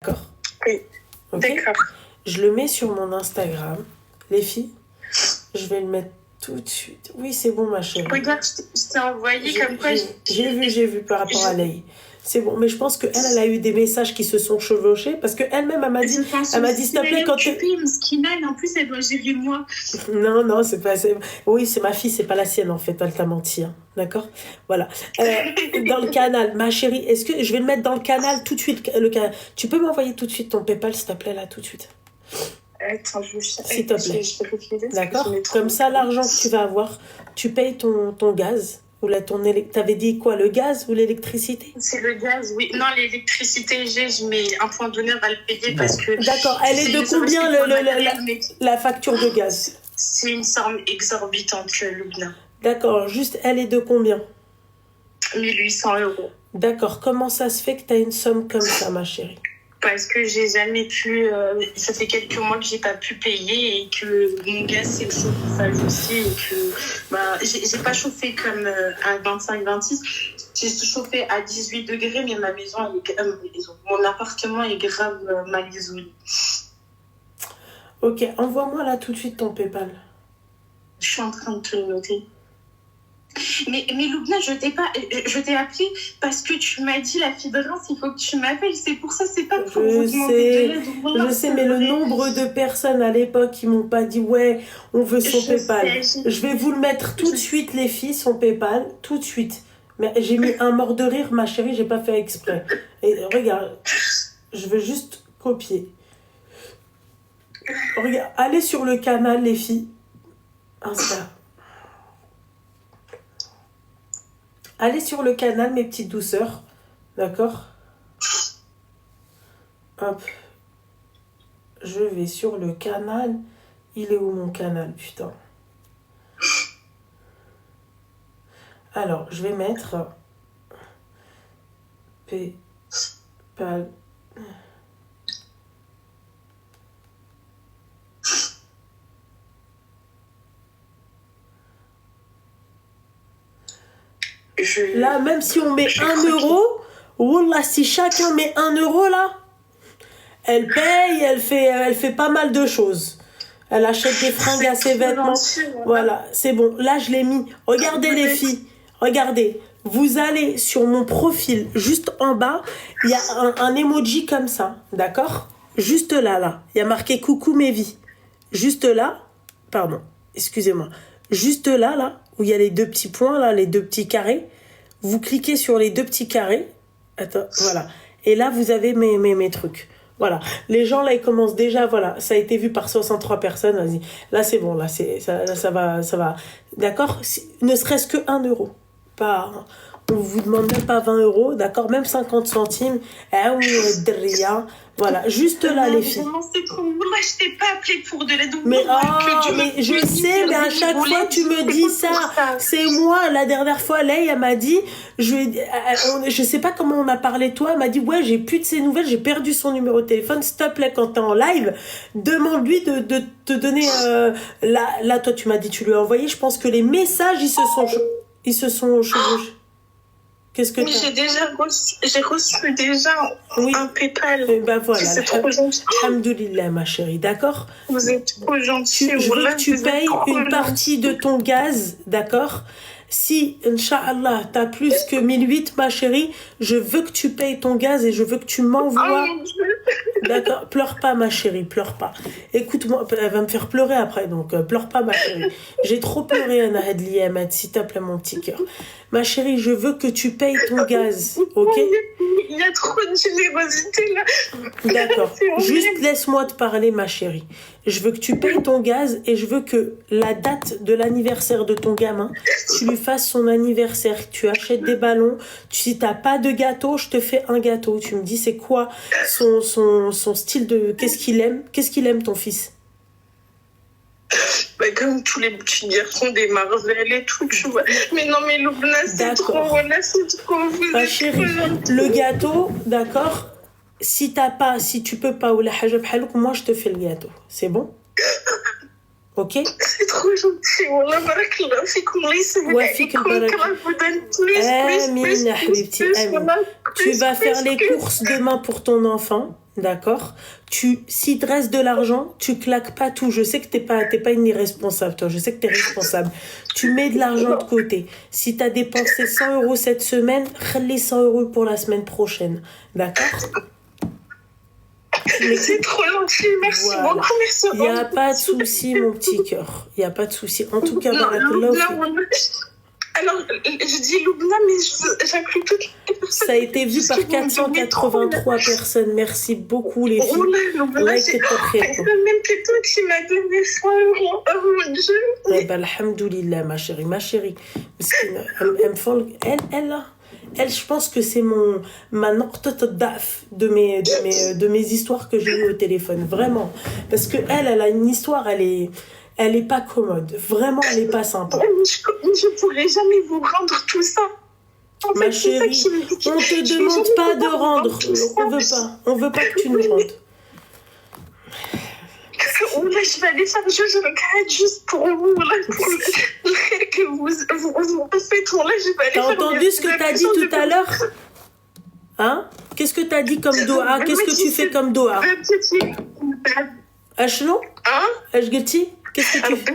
D'accord. Oui. Okay. D'accord. Je le mets sur mon Instagram. Les filles, je vais le mettre tout de suite. Oui, c'est bon, ma chérie. Regarde, je t'ai envoyé comme quoi... J'ai vu par rapport à Lei. C'est bon, mais je pense qu'elle a eu des messages qui se sont chevauchés parce qu'elle-même, elle m'a dit, s'il te plaît, quand tu... En plus, elle doit gérer moi. Non, c'est pas... Oui, c'est ma fille, c'est pas la sienne, en fait. Elle t'a menti, hein. D'accord? Voilà. Dans le canal, ma chérie, est-ce que... Je vais le mettre dans le canal tout de suite. Tu peux m'envoyer tout de suite ton PayPal, s'il te plaît, là, tout de suite? Attends, s'il te plaît. D'accord? Comme ça, l'argent que tu vas avoir, tu payes ton gaz. Ou là, t'avais dit quoi, le gaz ou l'électricité? C'est le gaz, oui. Non, l'électricité, je mets un point d'honneur à le payer parce que... D'accord, elle est de combien la facture de gaz? C'est une somme exorbitante, Loubna. D'accord, juste elle est de combien? 1800 €. D'accord, comment ça se fait que tu as une somme comme ça, ma chérie? Parce que j'ai jamais pu... ça fait quelques mois que j'ai pas pu payer et que mon gaz, c'est le chauffage aussi. Et que j'ai pas chauffé comme à 25-26. J'ai chauffé à 18 degrés, mais mon appartement est grave mal isolé. Ok, envoie-moi là tout de suite ton PayPal. Je suis en train de te le noter. Mais Loubna, je t'ai appelé parce que tu m'as dit la fille de Reims, il faut que tu m'appelles. C'est pour ça, c'est pas pour vous demander de l'aide. Je sais, mais le nombre de personnes à l'époque qui m'ont pas dit ouais, on veut son PayPal. Je vais vous le mettre tout de suite, les filles, son PayPal, tout de suite. Mais j'ai mis un mort de rire, ma chérie, j'ai pas fait exprès. Et regarde, je veux juste copier. Regarde, allez sur le canal, les filles. Insta. Allez sur le canal, mes petites douceurs. D'accord? Hop. Je vais sur le canal. Il est où mon canal, putain? Alors, je vais mettre PayPal. Là, même si on met 1 euro, wallah, si chacun met 1 euro là, elle paye, elle fait pas mal de choses. Elle achète des fringues à ses vêtements. Voilà, c'est bon. Là, je l'ai mis. Regardez les filles. Regardez. Vous allez sur mon profil, juste en bas, il y a un emoji comme ça. D'accord? Juste là. Il y a marqué coucou mes vies. Juste là. Pardon. Excusez-moi. Juste là, où il y a les 2 petits points, là, les 2 petits carrés. Vous cliquez sur les 2 petits carrés. Attends, voilà. Et là, vous avez mes trucs. Voilà. Les gens, là, ils commencent déjà, voilà. Ça a été vu par 63 personnes. Vas-y. Là, c'est bon. Là, ça va. D'accord? Ne serait-ce que 1 euro. Pas... On vous demande même pas 20 euros, d'accord? Même 50 centimes. Ah oui, voilà, juste là, les filles. C'est trop... Là, je t'ai pas appelé pour de l'aide. Mais, mais je sais, mais à chaque fois, tu me dis ça. C'est moi, la dernière fois, Leï, elle m'a dit, je sais pas comment on a parlé de toi, elle m'a dit, ouais, j'ai plus de ses nouvelles, j'ai perdu son numéro de téléphone, s'il te plaît, quand t'es en live, demande-lui de te donner, là, toi, tu m'as dit, tu lui as envoyé, je pense que les messages, ils se sont chevauchés. Qu'est-ce que j'ai reçu déjà un PayPal. Ben voilà. C'est trop gentil. Alhamdoulilah, ma chérie, d'accord? Vous êtes trop gentil. Je veux que tu payes une partie de ton gaz, d'accord? Si, Inch'Allah, t'as plus que 1008, ma chérie, je veux que tu payes ton gaz et je veux que tu m'envoies. D'accord? Pleure pas, ma chérie, pleure pas. Écoute-moi, elle va me faire pleurer après, donc pleure pas, ma chérie. J'ai trop pleuré, Anna Hadli Ahmed, s'il te plaît, mon petit cœur. Ma chérie, je veux que tu payes ton gaz, ok? Il y a trop de générosité là. D'accord. Juste laisse-moi te parler, ma chérie. Je veux que tu payes ton gaz et je veux que la date de l'anniversaire de ton gamin, tu lui fasses son anniversaire. Tu achètes des ballons. Si t'as pas de gâteau, je te fais un gâteau. Tu me dis c'est quoi son style de... Qu'est-ce qu'il aime? Qu'est-ce qu'il aime, ton fils? Bah, comme tous les petits garçons des Marvel et tout, tu vois. Mais non, mais Loubna, c'est trop, voilà, c'est trop. Ma chérie, le gâteau, d'accord? Si tu peux pas, ou la hajab halouk, moi je te fais le gâteau. C'est bon? Ok? C'est trop gentil. Wallah, barakallah fikoum. Tu vas faire les courses demain pour ton enfant. D'accord? S'il te reste de l'argent, tu claques pas tout. Je sais que t'es pas une irresponsable, toi. Je sais que t'es responsable. Tu mets de l'argent de côté. Si t'as dépensé 100 euros cette semaine, les 100 euros pour la semaine prochaine. D'accord? C'est trop gentil, merci beaucoup, merci. Il n'y a pas de souci, mon petit cœur. Il n'y a pas de souci. En tout cas, alors, je dis Loubna, mais j'inclus toutes les personnes. Ça a été vu par 483 personnes. Merci beaucoup, les filles. Loubna, c'est même que toi qui m'as donné 100 euros. Oh mon Dieu. Eh ben, alhamdoulilah, ma chérie. Elle, je pense que c'est ma naqtat daf de mes histoires que j'ai eues au téléphone. Vraiment. Parce que elle a une histoire, elle est pas commode. Vraiment, elle est pas sympa. Je pourrais jamais vous rendre tout ça. Ma chérie, on te demande pas de rendre. On veut pas que tu nous rendes. Je vais aller faire juste pour vous, pour le fait que vous faites. Je vais aller T'as entendu ce que t'as dit tout à l'heure? Hein? Qu'est-ce que t'as dit comme doha? Qu'est-ce que tu fais comme doha? Ashno? Hein? Ashgati? Qu'est-ce que tu fais?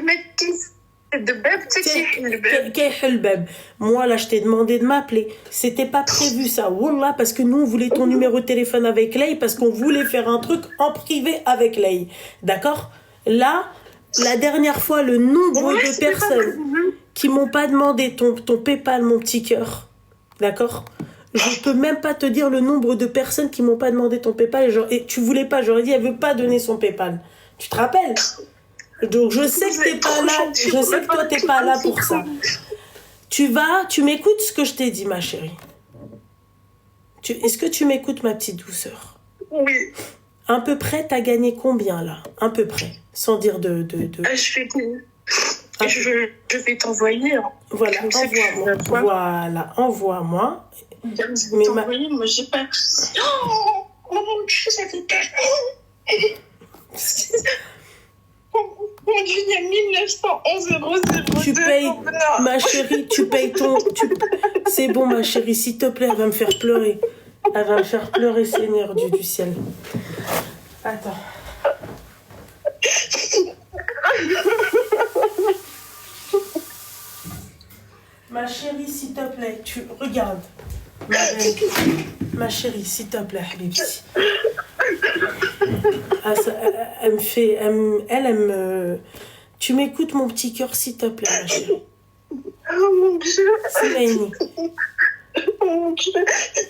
Moi là je t'ai demandé de m'appeler. C'était pas prévu ça. Wallah, parce que nous on voulait ton numéro de téléphone avec Leï, parce qu'on voulait faire un truc en privé avec Leï. D'accord? Là, la dernière fois, le nombre de personnes qui m'ont pas demandé ton PayPal, mon petit cœur. D'accord? Je peux même pas te dire le nombre de personnes qui m'ont pas demandé ton PayPal. Et tu voulais pas. J'aurais dit elle veut pas donner son PayPal. Tu te rappelles? Donc je sais que t'es pas là, je sais que toi t'es pas là pour ça. Tu m'écoutes ce que je t'ai dit, ma chérie. Est-ce que tu m'écoutes, ma petite douceur? Oui. À peu près, t'as gagné combien là? À peu près, sans dire de... Je vais t'envoyer. Hein. Voilà, envoie-moi. Voilà, envoie-moi. Je vais t'envoyer, moi j'ai pas... Oh mon Dieu, ça fait tellement... Mon Dieu, il y a 1911,02 €. Tu payes, ma chérie, tu payes ton... C'est bon, ma chérie, s'il te plaît, elle va me faire pleurer. Elle va me faire pleurer, Seigneur Dieu du ciel. Attends. Ma chérie, s'il te plaît, tu regardes. Ma chérie, s'il te plaît, Habibi. Ah, elle me fait... Elle me... Tu m'écoutes, mon petit cœur, s'il te plaît, ma chérie. Oh mon Dieu. Semaine. Oh mon Dieu.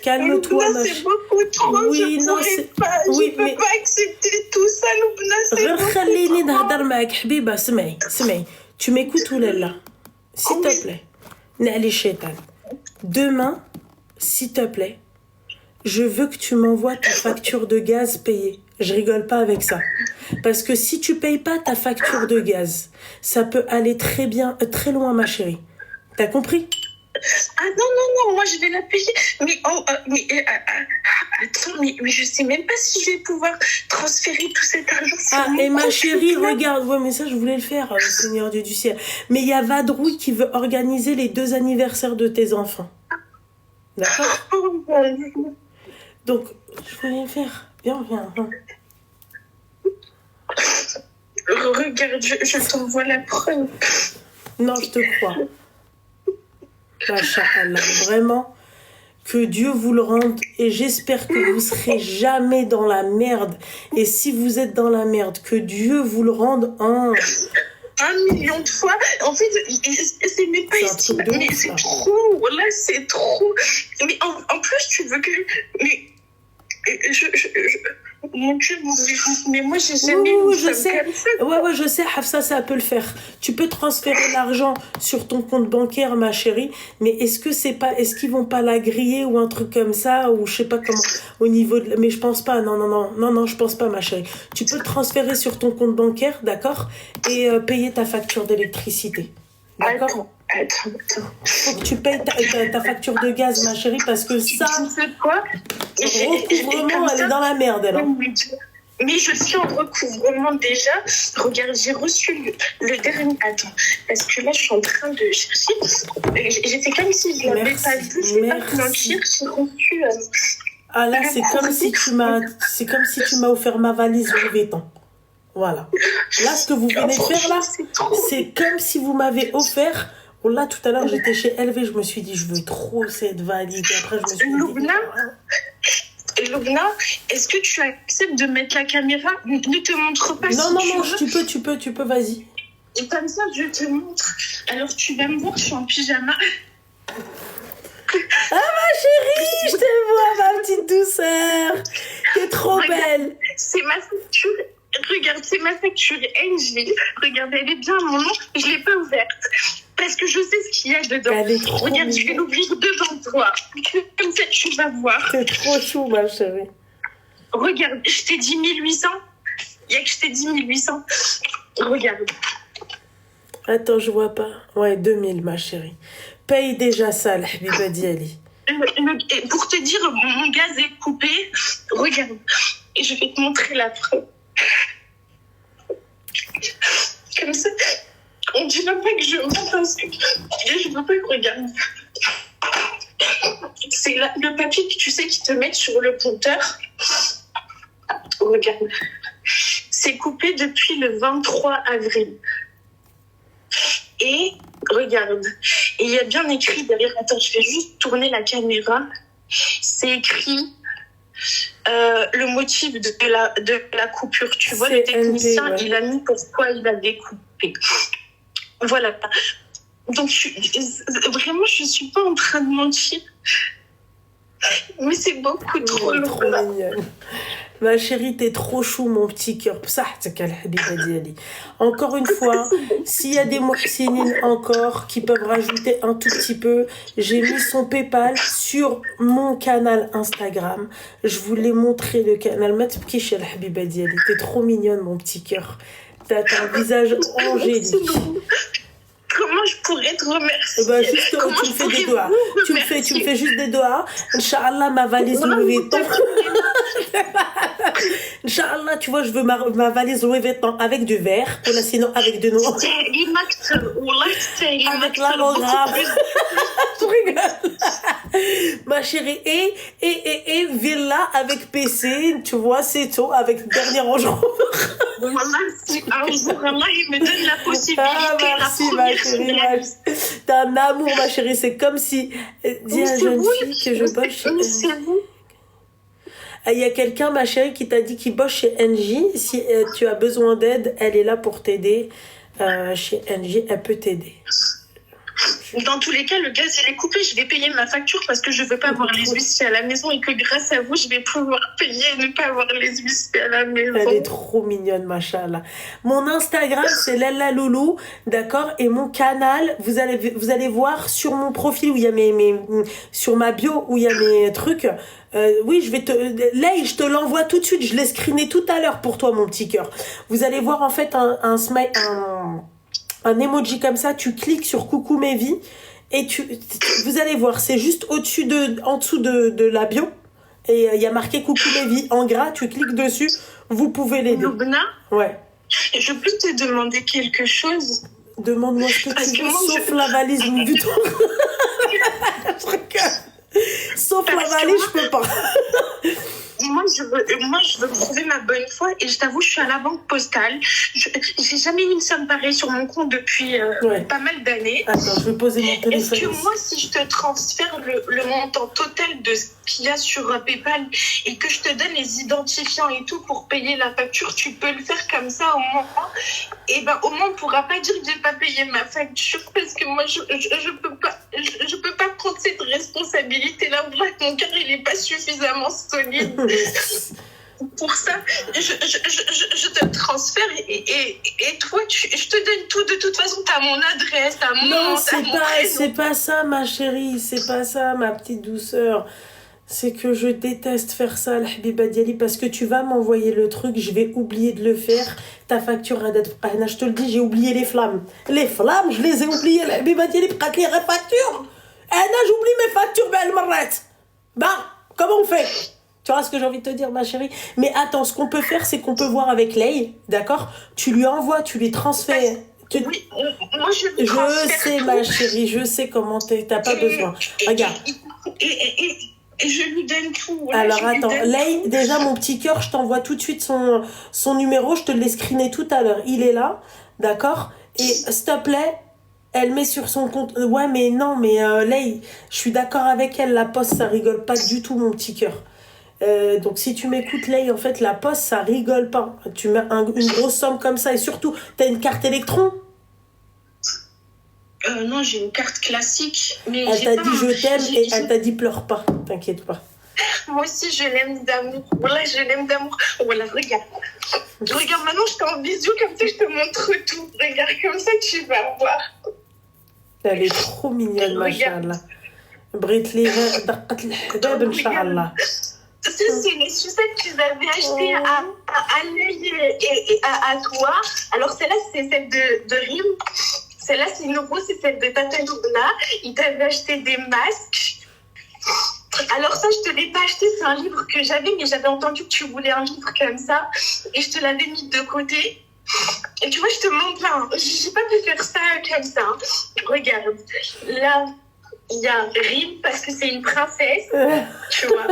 Calme-toi, ma chérie. C'est beaucoup trop. Oui, non, c'est... Pas, oui, je peux pas accepter tout ça, Loubna. C'est خليني نهضر معك حبيبة. سمعي. Tu m'écoutes ou là? S'il te plaît. N'allez chétan. Demain, s'il te plaît, je veux que tu m'envoies ta facture de gaz payée. Je rigole pas avec ça. Parce que si tu payes pas ta facture de gaz, ça peut aller très loin, ma chérie. T'as compris? Ah non, moi je vais la payer. Attends, mais je sais même pas si je vais pouvoir transférer tout cet argent. Et ma chérie, regarde. Ouais, mais ça, je voulais le faire, Seigneur Dieu du ciel. Mais il y a Vadrouille qui veut organiser les 2 anniversaires de tes enfants. D'accord? Donc, je voulais le faire. Viens. Regarde, je t'envoie la preuve. Non, je te crois. Masha'Allah, vraiment, que Dieu vous le rende et j'espère que vous serez jamais dans la merde. Et si vous êtes dans la merde, que Dieu vous le rende en... 1 million de fois. En fait, c'est même pas estimable. Mais c'est trop. Là, c'est trop. Mais en plus, tu veux que... Mais... Mon Dieu, mais moi j'ai jamais vu je sais. Ouais, je sais, Hafsa, ça peut le faire. Tu peux transférer l'argent sur ton compte bancaire, ma chérie, mais est-ce qu'ils vont pas la griller ou un truc comme ça, ou je sais pas comment, au niveau de... Mais je pense pas, non, je pense pas, ma chérie. Tu peux le transférer sur ton compte bancaire, d'accord, et payer ta facture d'électricité. D'accord? Attends. Faut que tu payes ta facture de gaz, ma chérie, parce que ça... Tu sais quoi? Recouvrement, elle est dans la merde, elle. Mais je suis en recouvrement déjà. Regarde, j'ai reçu le dernier... Attends, parce que là, je suis en train de chercher. J'ai fait comme si je l'avais pas vu. Je vais pas te mentir, j'ai reçu... Ah là, c'est comme si tu m'as offert ma valise Louis Vuitton. Voilà. Là, ce que vous venez de faire, là, c'est comme si vous m'avez offert... Là, tout à l'heure, j'étais chez LV, je me suis dit, je veux trop cette valise. Et après, je me suis dit... Loubna, est-ce que tu acceptes de mettre la caméra? Ne te montre pas. Non, tu peux, vas-y. Et comme ça, je te montre. Alors, tu vas me voir, je suis en pyjama. Ah, ma chérie, je te vois, ma petite douceur. T'es trop belle. C'est ma facture. Regarde, c'est ma facture NG. Regarde, elle est bien à mon nom. Je ne l'ai pas ouverte. Parce que je sais ce qu'il y a dedans. Regarde, je vais l'ouvrir devant toi. Comme ça, tu vas voir. C'est trop chou, ma chérie. Regarde, je t'ai dit 1800. Il n'y a que je t'ai dit 1800. Regarde. Attends, je vois pas. Ouais, 2000, ma chérie. Paye déjà ça, la Habiba Diali. Pour te dire, mon gaz est coupé. Regarde. Et je vais te montrer la preuve. Comme ça, on dit même pas que je monte un truc. Je veux pas que regarde. C'est le papier que tu sais qui te met sur le compteur. Regarde. C'est coupé depuis le 23 avril. Et regarde. Et il y a bien écrit derrière. Attends, je vais juste tourner la caméra. C'est écrit. Le motif de la coupure. Tu vois, le technicien, il a mis pourquoi il a découpé. Voilà. Donc, vraiment, je ne suis pas en train de mentir. Mais c'est beaucoup trop mignonne. Ma chérie, t'es trop chou, mon petit cœur. Encore une fois, s'il y a des muhsinines encore qui peuvent rajouter un tout petit peu, j'ai mis son PayPal sur mon canal Instagram. Je voulais montrer le canal. T'es trop mignonne, mon petit cœur. T'as un visage angélique. Comment je pourrais te remercier? Bah juste, tu me fais des doigts. Tu me fais juste des doigts. Inch'Allah, ma valise Louis Vuitton. Inch'Allah, tu vois, je veux ma valise Louis Vuitton avec du vert, ou là, sinon avec du noir. Avec l'holographe. Je rigole. Ma chérie, et villa avec PC, tu vois, c'est tout, avec le dernier rangement. Si un jour, Allah, il me donne la possibilité, merci, la ma chérie. T'as un amour, ma chérie. C'est comme si... Dis à la jeune fille que je bosse chez NJ. Il y a quelqu'un, ma chérie, qui t'a dit qu'il bosse chez NJ. Si tu as besoin d'aide, elle est là pour t'aider. Chez NJ, elle peut t'aider. Dans tous les cas, le gaz, il est coupé. Je vais payer ma facture parce que je ne veux pas avoir les huissiers à la maison et que grâce à vous, je vais pouvoir payer et ne pas avoir les huissiers à la maison. Elle est trop mignonne, machallah. Mon Instagram, c'est Lalla Loulou, d'accord? Et mon canal, vous allez voir sur mon profil où il y a sur ma bio où il y a mes trucs. Oui, je te l'envoie tout de suite. Je l'ai screené tout à l'heure pour toi, mon petit cœur. Vous allez voir en fait un smile, un emoji comme ça, tu cliques sur coucou mes vies et vous allez voir, c'est juste en dessous de la bio et il y a marqué coucou mes vies en gras, tu cliques dessus, vous pouvez l'aider. Loubna, ouais. Je peux te demander quelque chose? Demande-moi ce que tu veux, sauf la valise Louis Vuitton. Sauf la valise, je peux pas. Moi, je veux prouver ma bonne foi et je t'avoue, je suis à la banque postale. J'ai jamais eu une somme pareille sur mon compte depuis pas mal d'années. Attends, je vais poser mon téléphone. Est-ce que moi, si je te transfère le montant total de ce qu'il y a sur PayPal et que je te donne les identifiants et tout pour payer la facture, tu peux le faire comme ça au moins? Et ben, au moins, on pourra pas dire que j'ai pas payé ma facture parce que moi, je peux pas prendre cette responsabilité-là. Mon cœur, il est pas suffisamment solide. Pour ça, je te transfère et toi, je te donne tout. De toute façon, t'as mon adresse, t'as mon nom, c'est pas ça, ma chérie. C'est pas ça, ma petite douceur. C'est que je déteste faire ça, l'habiba diali, parce que tu vas m'envoyer le truc, je vais oublier de le faire. Ta facture, je te le dis, j'ai oublié les flammes. Les flammes, je les ai oubliées, l'habiba diali, pour les factures. J'oublie mes factures, belle marrette. Comment on fait? Tu vois ce que j'ai envie de te dire, ma chérie? Mais attends, ce qu'on peut faire, c'est qu'on peut voir avec Lay, d'accord? Tu lui envoies, tu lui transfères. Oui, moi je sais, ma chérie, je sais comment t'as pas besoin. Regarde. Et je lui donne tout. Alors attends, Lay, déjà mon petit cœur, je t'envoie tout de suite son numéro, je te l'ai screené tout à l'heure. Il est là, d'accord? Et s'il te plaît, elle met sur son compte. Ouais, mais non, mais Lay, je suis d'accord avec elle, la poste, ça rigole pas du tout, mon petit cœur. Donc si tu m'écoutes, Lay, en fait, la poste, ça rigole pas. Tu mets une grosse somme comme ça et surtout, t'as une carte électron? Non, j'ai une carte classique. Mais elle t'a dit je t'aime et elle t'a dit pleure pas, t'inquiète pas. Moi aussi, je l'aime d'amour. Voilà, je l'aime d'amour. Voilà, regarde. Regarde, maintenant, je t'en bisous, comme ça, je te montre tout. Regarde, comme ça, tu vas voir. Elle est trop mignonne, machallah. Brit les d'Aqat Inch'Allah. Ça, c'est les sucettes que tu avais achetées à lui et à toi. Alors, celle-là, c'est celle de Rim. Celle-là, c'est une rose, c'est celle de Tata Loubna. Il t'avait acheté des masques. Alors ça, je te l'ai pas acheté, c'est un livre que j'avais, mais j'avais entendu que tu voulais un livre comme ça. Et je te l'avais mis de côté. Et tu vois, je te montre là. J'ai pas pu faire ça comme ça. Regarde. Là, il y a Rim parce que c'est une princesse. Tu vois.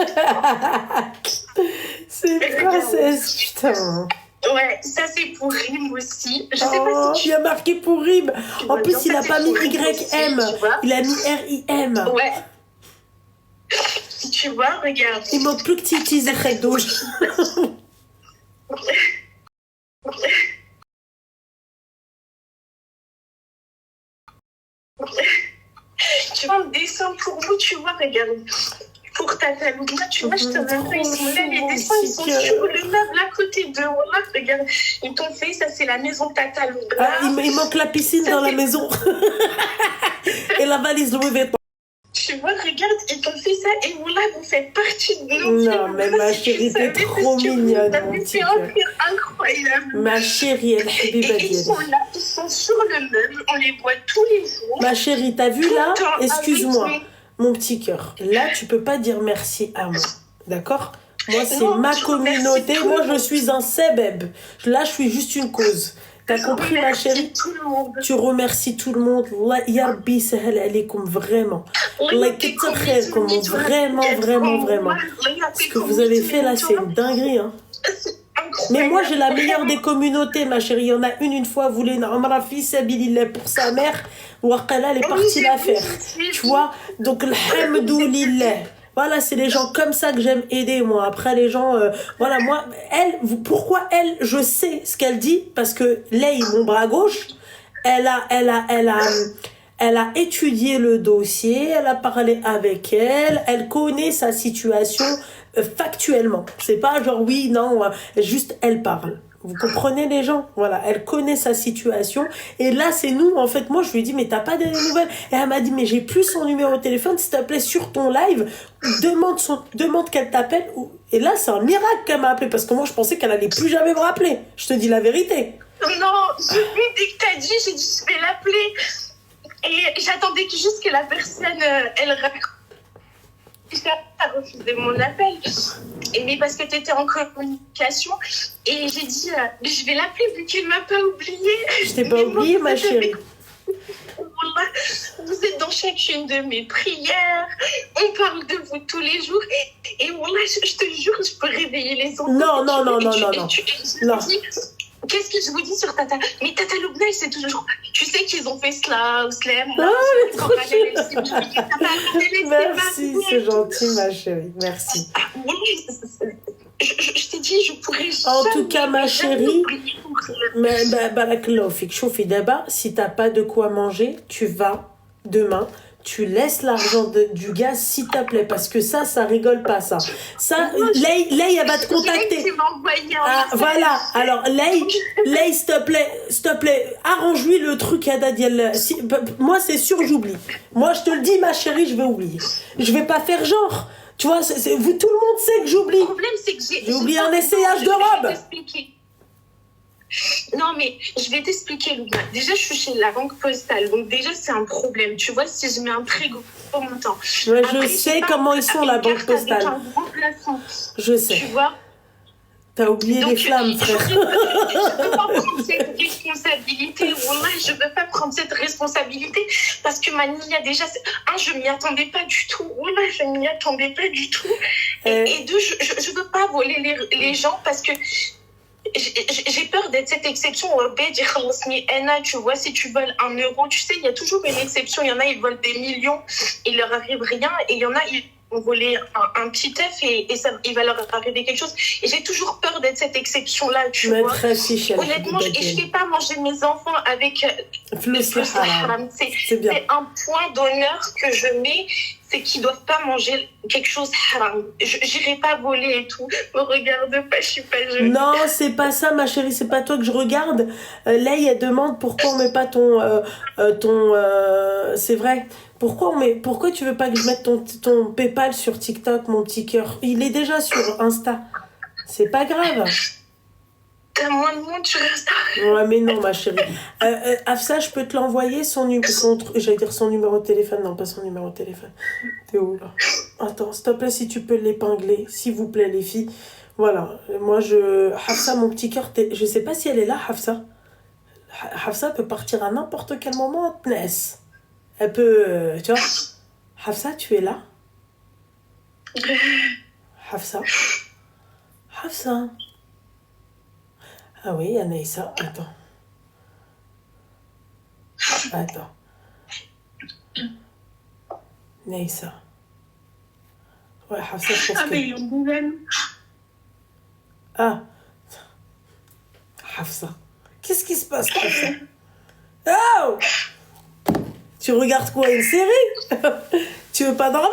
C'est une princesse, putain. Ouais, ça c'est pour Rim aussi. Je sais pas si tu as marqué pour Rim. En plus, il a pas mis YM. Il a mis RIM. Ouais. Tu vois, regarde. Il manque plus que tu utilises les douche. Tu vois, un dessin pour vous, tu vois, regarde. pour Tata Loubna, tu vois, je te Trop montre, ils sont là, chou, les mon dessins, ils sont petit sur cœur. le meuble à côté d'eux. Wallah, regarde, ils t'ont fait, ça c'est la maison de Tata Loubna. Ah, il manque la piscine Ça dans la c'est, maison. Et la valise Louis Vuitton. tu vois, regarde, ils t'ont fait ça et Wallah, vous faites partie de nos vies. Non, mais Wallah, ma si tu chérie, t'es savais, trop parce que vous mignonne, mon avez petit fait un cœur. truc incroyable. Ma chérie, elle Et habiba ils diali. sont là, ils sont sur le meuble, on les voit tous les jours. Ma chérie, t'as vu Tout là? le temps avec Excuse-moi, nous. mon petit cœur. Là, tu peux pas dire merci à moi. D'accord? Moi, c'est Non, ma je remercie communauté. tout Moi, le je monde. suis un sebeb. Là, je suis juste une cause. T'as Je compris, ma remercie chérie? tout le monde. Tu remercies tout le monde. Wallah, ya Rabbi, sahel alaykoum, vraiment. Allah yakitr khairkoum, vraiment, vraiment, vraiment. Ce que vous avez fait là, c'est une dinguerie, hein. Mais moi, j'ai la meilleure des communautés, ma chérie. Il y en a une fois, voulait une Amra fi sabilillah pour sa mère. Waqala, elle est partie la faire. Tu vois? Donc, alhamdoulilah. Voilà, c'est les gens comme ça que j'aime aider, moi. Après, les gens... voilà, moi, pourquoi elle, je sais ce qu'elle dit, parce que Lei, mon bras gauche, elle a étudié le dossier, elle a parlé avec elle connaît sa situation factuellement. C'est pas genre oui, non, juste elle parle. Vous comprenez les gens? Voilà, elle connaît sa situation. Et là, c'est nous, en fait, moi, je lui ai dit, mais t'as pas de nouvelles? Et elle m'a dit, mais j'ai plus son numéro de téléphone, s'il te plaît, sur ton live, demande qu'elle t'appelle. Et là, c'est un miracle qu'elle m'a appelé, parce que moi, je pensais qu'elle allait plus jamais me rappeler. Je te dis la vérité. Non, dès que t'as dit, j'ai dit, je vais l'appeler. Et j'attendais juste que la personne, elle raccroche. T'as refusé mon appel. Mais parce que tu étais en communication. Et j'ai dit, je vais l'appeler vu qu'il m'a pas oublié. Je t'ai pas oublié, ma chérie. Vous êtes dans chacune de mes prières. On parle de vous tous les jours. Et voilà, je te jure, je peux réveiller les enfants. Non. Qu'est-ce que je vous dis sur Tata? Mais Tata Loubna, c'est toujours... Tu sais qu'ils ont fait cela, ou Slam. Merci, c'est gentil, ma chérie. Merci. Je t'ai dit, je pourrais En tout cas, ma chérie, barakallahu fik. Choufi, d'abord, si t'as pas de quoi manger, tu vas demain, tu laisses l'argent du gaz, s'il te plaît, parce que ça rigole pas, ça. Ça, Lei, elle va te contacter. Ah, voilà. Alors, Lei, s'il te plaît, arrange-lui le truc à Dadiel. Moi, c'est sûr, j'oublie. Moi, je te le dis, ma chérie, je vais oublier. Je vais pas faire genre. Tu vois, tout le monde sait que j'oublie. Le problème, c'est que j'ai oublié un essayage de robe. Non, mais je vais t'expliquer, Loubna. Déjà, je suis chez la banque postale. Donc, déjà, c'est un problème. Tu vois, si je mets un très gros montant. Ouais, je sais comment ils sont, la banque postale. Avec un gros plafond. Je sais. Tu vois. T'as oublié donc, les flammes, frère. Je ne peux pas prendre cette responsabilité. Wallah, je ne veux pas prendre cette responsabilité parce que Mania, déjà, je ne m'y attendais pas du tout. Wallah, je ne m'y attendais pas du tout. Et deux, je ne veux pas voler les gens parce que j'ai peur d'être cette exception. Tu vois, si tu voles 1 euro, tu sais, il y a toujours une exception. Il y en a, ils volent des millions, il leur arrive rien. Et il y en a, ils vont voler un petit œuf et il va leur arriver quelque chose. Et j'ai toujours peur d'être cette exception-là, tu vois. Honnêtement, je ne fais pas manger mes enfants avec le haram. C'est un point d'honneur que je mets, c'est qu'ils ne doivent pas manger quelque chose haram. Je n'irai pas voler et tout. Me regarde pas, je suis pas jeune. Non, c'est pas ça, ma chérie, c'est pas toi que je regarde. Lei, elle demande pourquoi on met pas ton c'est vrai. Pourquoi tu veux pas que je mette ton PayPal sur TikTok, mon petit cœur? Il est déjà sur Insta. C'est pas grave. T'as moins de monde sur Insta. Ouais, mais non, ma chérie. Afsa, je peux te l'envoyer, j'allais dire son numéro de téléphone. Non, pas son numéro de téléphone. T'es où, là? Attends, s'il te plaît, si tu peux l'épingler. S'il vous plaît, les filles. Voilà. Moi, Hafsa, mon petit cœur, je sais pas si elle est là, Hafsa. Hafsa peut partir à n'importe quel moment en tennis. Elle peut... tu vois? Hafsa, tu es là? Hafsa? Hafsa? Ah oui, il y a Naïssa. Attends. Naïssa. Ouais, Hafsa, je pense que... mais le nouvelle. Ah. Hafsa. Qu'est-ce qui se passe, Hafsa? Oh! Tu regardes quoi, une série? Tu veux pas dormir?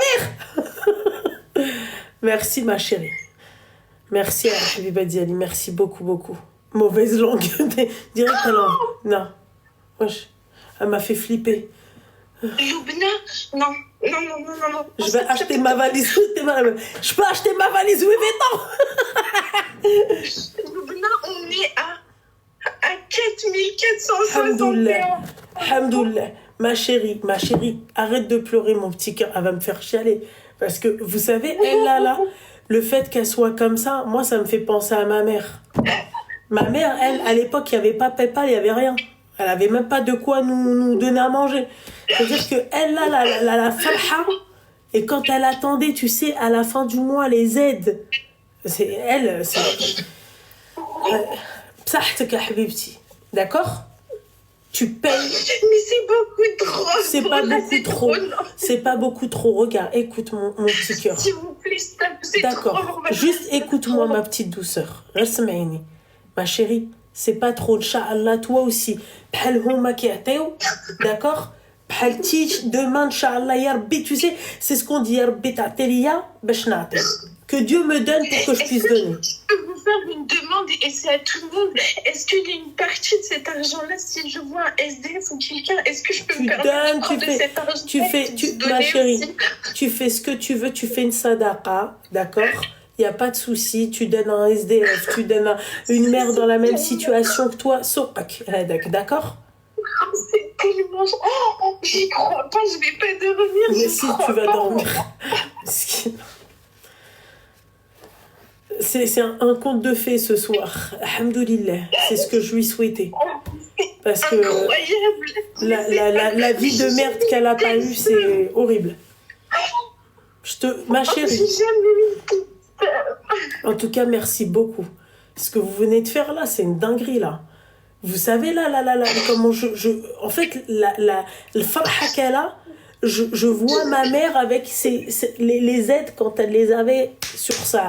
Merci, ma chérie. Merci à Habiba Diali. Merci beaucoup, beaucoup. Mauvaise langue. Direct à langue. Non. Wesh. Elle m'a fait flipper. Loubna, non. Je vais acheter ma valise. Je peux acheter ma valise Louis Vuitton. Loubna, on est à 4461. Alhamdoulilah. Ma chérie, arrête de pleurer, mon petit cœur. Elle va me faire chialer. Parce que, vous savez, elle là, le fait qu'elle soit comme ça, moi, ça me fait penser à ma mère. Ma mère, elle, à l'époque, il n'y avait pas PayPal, il n'y avait rien. Elle n'avait même pas de quoi nous donner à manger. C'est-à-dire qu'elle, là, la farha, et quand elle attendait, tu sais, à la fin du mois, les aides, c'est elle, c'est... Psahtek, habibti. D'accord? Tu payes. Mais c'est beaucoup trop. C'est pas beaucoup trop. C'est pas beaucoup trop. Regarde, écoute mon petit cœur. S'il vous plaît, c'est d'accord. trop. Juste écoute-moi, ma petite douceur. Rasmaini. Ma chérie, c'est pas trop. Inch'Allah, toi aussi. Bhal huma ki'ateo. D'accord? Bhal tich, demain, Inch'Allah, ya Rabbi. Tu sais, c'est ce qu'on dit, ya Rabbi ta'teliya, bash na'te. Que Dieu me donne pour que je puisse donner. Je peux vous faire une demande et c'est à tout le monde. Est-ce qu'il y a une partie de cet argent-là, si je vois un SDF ou quelqu'un, est-ce que je peux me permettre de prendre de cet argent? Ma chérie, tu fais ce que tu veux, tu fais une sadaqa, d'accord? Il n'y a pas de souci, tu donnes un SDF, tu donnes une mère dans la même situation que toi, soqak, d'accord? C'est tellement... Oh, j'y crois pas, je vais pas dormir. Mais si tu vas dormir. C'est un conte de fées ce soir. Alhamdoulilah, c'est ce que je lui souhaitais. Parce que la vie de merde qu'elle a pas eue, c'est horrible. Ma chérie. En tout cas, merci beaucoup. Ce que vous venez de faire là, c'est une dinguerie là. Vous savez là, comment en fait, le farha qu'elle a, je vois ma mère avec les aides quand elle les avait sur sa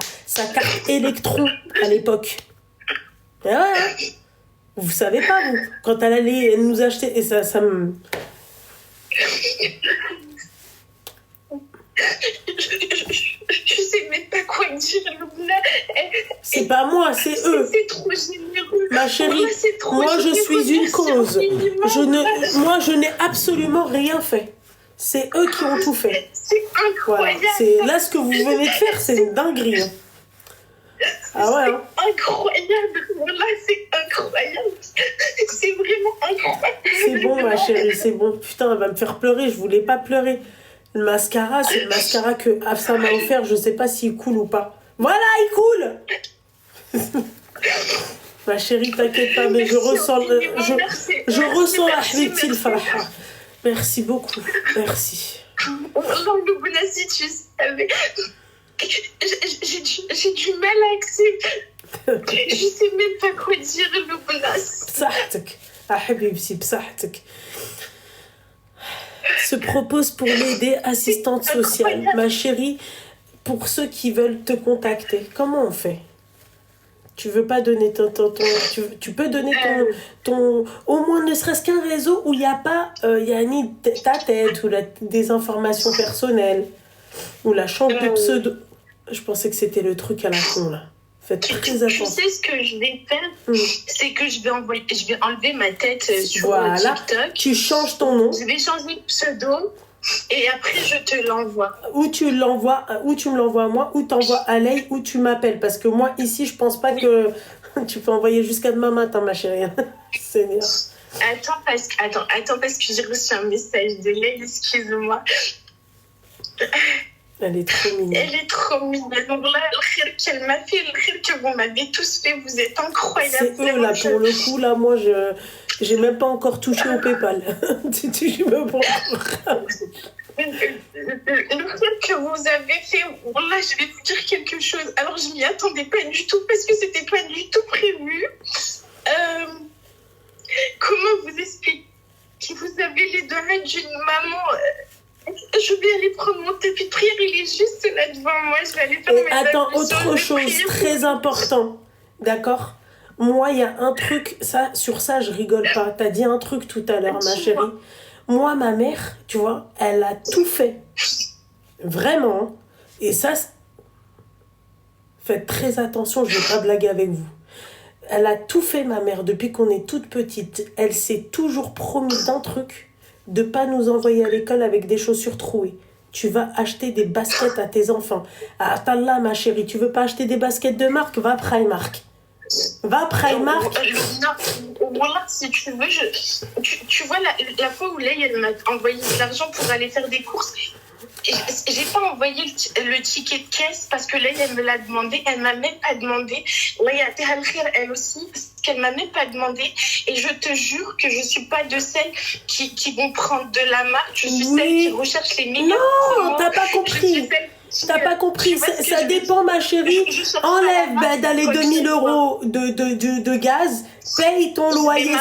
carte électron à l'époque. Et ouais, hein. Vous savez pas, vous. Quand elle allait nous acheter, et ça me... Je sais même pas quoi dire, Loubna. C'est pas moi, c'est eux. C'est trop généreux. Ma chérie, moi je suis une cause. Moi je n'ai absolument rien fait. C'est eux qui ont tout fait. C'est incroyable. Voilà. Là, ce que vous venez de faire, c'est une dinguerie. Hein. Ah ouais. Hein. Incroyable. Voilà, c'est incroyable. C'est vraiment incroyable. C'est bon, ma chérie, c'est bon. Putain, elle va me faire pleurer. Je voulais pas pleurer. Le mascara, c'est le mascara que Afsa m'a offert. Je sais pas s'il coule ou pas. Voilà, il coule. Ma chérie, t'inquiète pas, mais je ressens la habibti le farha. Merci beaucoup, merci. Loubna, si tu savais, j'ai du mal à accepter. Je sais même pas quoi dire, Loubna. Bsahtek, habibti, bsahtek. Se propose pour l'aider, assistante sociale. Ma chérie, pour ceux qui veulent te contacter, comment on fait? Tu veux pas donner tu peux donner ton au moins ne serait-ce qu'un réseau où il n'y a pas ni ta tête ou des informations personnelles ou la chambre de pseudo. Je pensais que c'était le truc à la con là. Faites très attention. Tu sais ce que je vais faire, c'est que je vais enlever ma tête sur TikTok. Tu changes ton nom. Je vais changer de pseudo. Et après, je te l'envoie. Ou tu me l'envoies à moi, ou t'envoies à Ley, ou tu m'appelles. Parce que moi, ici, je pense pas que tu peux envoyer jusqu'à demain matin, ma chérie. Seigneur. Attends, parce que j'ai reçu un message de Ley, excuse-moi. Elle est trop mignonne. Elle est trop mignonne. Donc là, le khir qu'elle m'a fait, le khir que vous m'avez tous fait, vous êtes incroyables. C'est eux, là, pour le coup, là, moi, j'ai même pas encore touché au PayPal. Tu touches même pas encore. Le khir que vous avez fait, là, je vais vous dire quelque chose. Alors, je m'y attendais pas du tout, parce que c'était pas du tout prévu. Comment vous expliquer? Vous avez les données d'une maman... Je vais aller prendre mon tapis de prière, il est juste là devant moi, je vais aller faire mes attends, autre chose très important, d'accord? Moi, il y a un truc, sur ça, je rigole pas. T'as dit un truc tout à l'heure, ma chérie. Moi, ma mère, tu vois, elle a tout fait. Vraiment. Et ça, Faites très attention, je ne vais pas blaguer avec vous. Elle a tout fait, ma mère, depuis qu'on est toute petite. Elle s'est toujours promis d'un truc, de ne pas nous envoyer à l'école avec des chaussures trouées. Tu vas acheter des baskets à tes enfants. Ah, là, ma chérie, tu veux pas acheter des baskets de marque? Va à Primark. Va à Primark. Voilà, si tu veux, tu vois la fois où Leï, elle m'a envoyé de l'argent pour aller faire des courses. J'ai pas envoyé le ticket de caisse parce que Leï, elle me l'a demandé. Elle m'a même pas demandé. Leï, elle aussi, parce qu'elle m'a même pas demandé. Et je te jure que je suis pas de celles qui vont prendre de la marque. Je suis celle qui recherche les meilleurs. Non, t'as pas compris. T'as pas compris, ça dépend, ma chérie. Enlève dans les 2000 euros de gaz, paye ton loyer.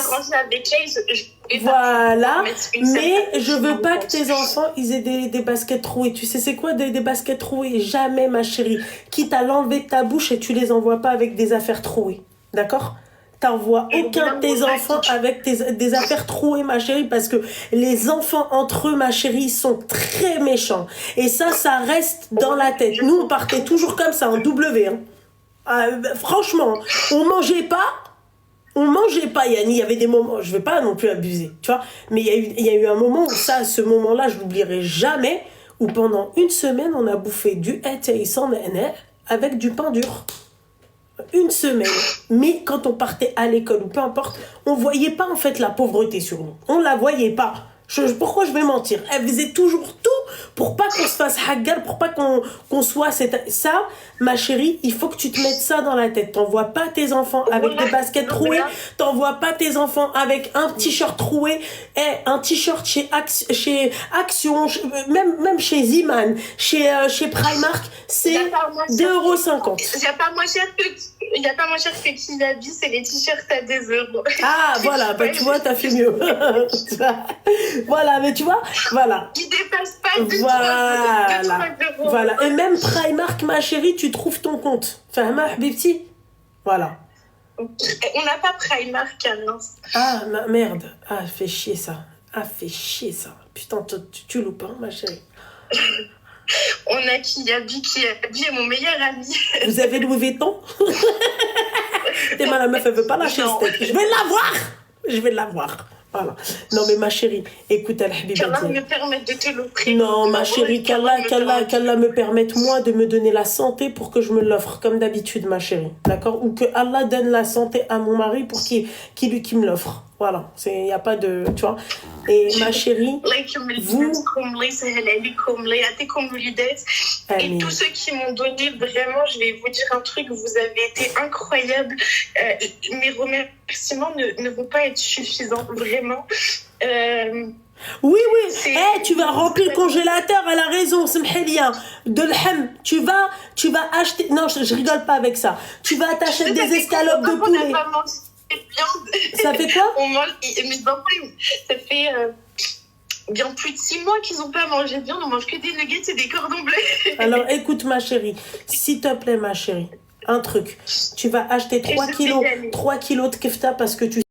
Voilà, mais je veux pas que tes enfants ils aient des baskets trouées. Tu sais c'est quoi des baskets trouées? Jamais, ma chérie. Quitte à l'enlever de ta bouche et tu les envoies pas avec des affaires trouées. D'accord? T'envoies aucun de tes enfants avec des affaires trouées, ma chérie, parce que les enfants entre eux, ma chérie, sont très méchants. Et ça reste dans la tête. Nous, on partait toujours comme ça, en W. Franchement, on mangeait pas, Yanni. Il y avait des moments, je vais pas non plus abuser, tu vois, mais il y a eu un moment où ce moment-là, je l'oublierai jamais, où pendant une semaine, on a bouffé du hetei sans nana avec du pain dur. Une semaine, mais quand on partait à l'école ou peu importe, on voyait pas en fait la pauvreté sur nous. On la voyait pas. Pourquoi je vais mentir? Elle faisait toujours tout pour pas qu'on se fasse haggar, pour pas qu'on soit ça, ma chérie, il faut que tu te mettes ça dans la tête. T'envoies pas tes enfants avec des baskets trouées, t'envoies pas tes enfants avec un t-shirt troué, un t-shirt chez Action, même chez Ziman, chez Primark, c'est 2,50 €. Il n'y a pas moins cher que Kilabi, c'est les t-shirts à 2 €. Ah, voilà, bah, tu vois, t'as fait mieux. Voilà, mais tu vois, voilà. Qui dépasse pas de 3 €. Voilà, et même Primark, ma chérie, tu trouves ton compte. Fahma, habibti. Voilà. On n'a pas Primark, Alain. Ah, merde. Ah, fait chier ça. Putain, tu loupes, hein, ma chérie. On a Kilabi est mon meilleur ami. Vous avez Louis Vuitton? T'es mal, la meuf, elle veut pas lâcher le steak. Je vais l'avoir. Voilà. Non, mais ma chérie, écoute, Al-Habiba. Qu'Allah me permette de te l'offrir. Non, ma chérie, qu'Allah me permette, moi, de me donner la santé pour que je me l'offre, comme d'habitude, ma chérie. D'accord? Ou que Allah donne la santé à mon mari pour qu'il me l'offre. Voilà. Il n'y a pas de. Tu vois? Et ma chérie, vous. Et tous ceux qui m'ont donné, vraiment, je vais vous dire un truc, vous avez été incroyables. Mes remerciements ne vont pas être suffisants, vraiment. Oui. Tu vas remplir le congélateur, elle a raison, Smhelia. De l'hem, tu vas acheter. Non, je rigole pas avec ça. Tu vas t'acheter des escalopes de poulet. Ça fait quoi? Mes enfants, ça fait bien plus de 6 mois qu'ils n'ont pas mangé bien. On mange que des nuggets et des cordons bleus. Alors écoute, ma chérie, s'il te plaît, ma chérie, un truc. Tu vas acheter 3 kilos de kefta parce que tu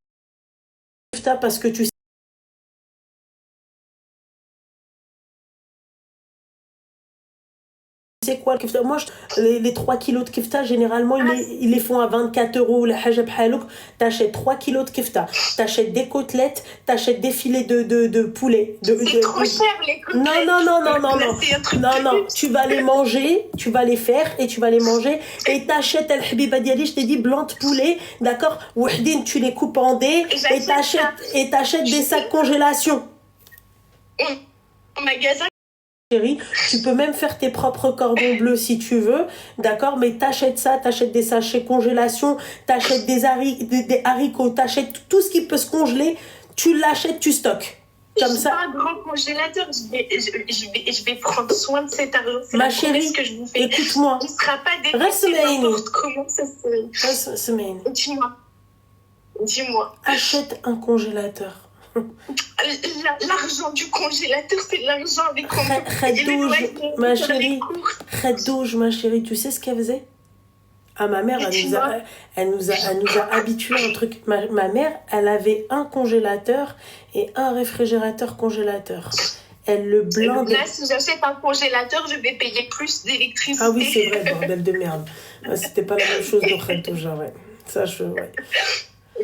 sais quoi, le kefta? Moi, les 3 kilos de kefta, généralement, ils les font à 24 €. La hajab halouk, t'achètes 3 kilos de kefta, t'achètes des côtelettes, t'achètes des filets de poulet. C'est trop cher, les côtelettes. Non. Tu vas les manger, tu vas les faire et tu vas les manger. Et t'achètes, Al-Habiba Diali, je t'ai dit, blanc de poulet, d'accord? Ouhdine, tu les coupes en dés et t'achètes des sacs congélation. Au magasin. Chérie, tu peux même faire tes propres cordons bleus si tu veux, d'accord, mais t'achètes des sachets congélation, t'achètes des haricots, t'achètes tout ce qui peut se congeler, tu l'achètes, tu stockes. Comme ça. Pas un grand congélateur, je vais prendre soin de cet argent. C'est ma chérie, que je vous fais. Écoute-moi. On ne sera pas dépensé n'importe comment, ça se... Dis-moi. Achète un congélateur. L'argent du congélateur, c'est l'argent avec quoi Khadouj, ma chérie, tu sais ce qu'elle faisait? Ah, ma mère, elle nous a habitués à un truc. Ma mère, elle avait un congélateur et un réfrigérateur congélateur. elle le blinde. Là, si j'achète un congélateur, je vais payer plus d'électricité. Ah oui, c'est vrai, bordel de merde. C'était pas la même chose de Khaltouja, ouais. Ça, ouais.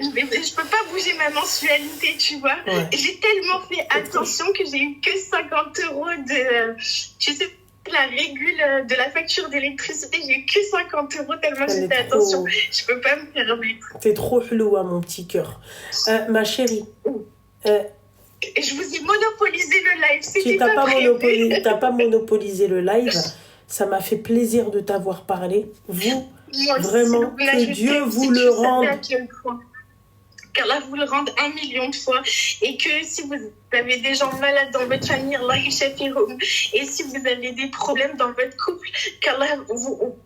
Je peux pas bouger ma mensualité, tu vois. Ouais. J'ai tellement fait attention que j'ai eu que 50 euros de... Tu sais, la régule de la facture d'électricité, j'ai eu que 50 euros tellement j'ai fait attention. Je peux pas me permettre. T'es trop floua, mon petit cœur. Ma chérie. Et je vous ai monopolisé le live. T'as pas monopolisé le live. Ça m'a fait plaisir de t'avoir parlé. Vous, moi vraiment, aussi, que Dieu vous le rende. Qu'Allah vous le rende 1 million de fois. Et que si vous avez des gens malades dans votre famille, Allah yashafihum. Et si vous avez des problèmes dans votre couple, qu'Allah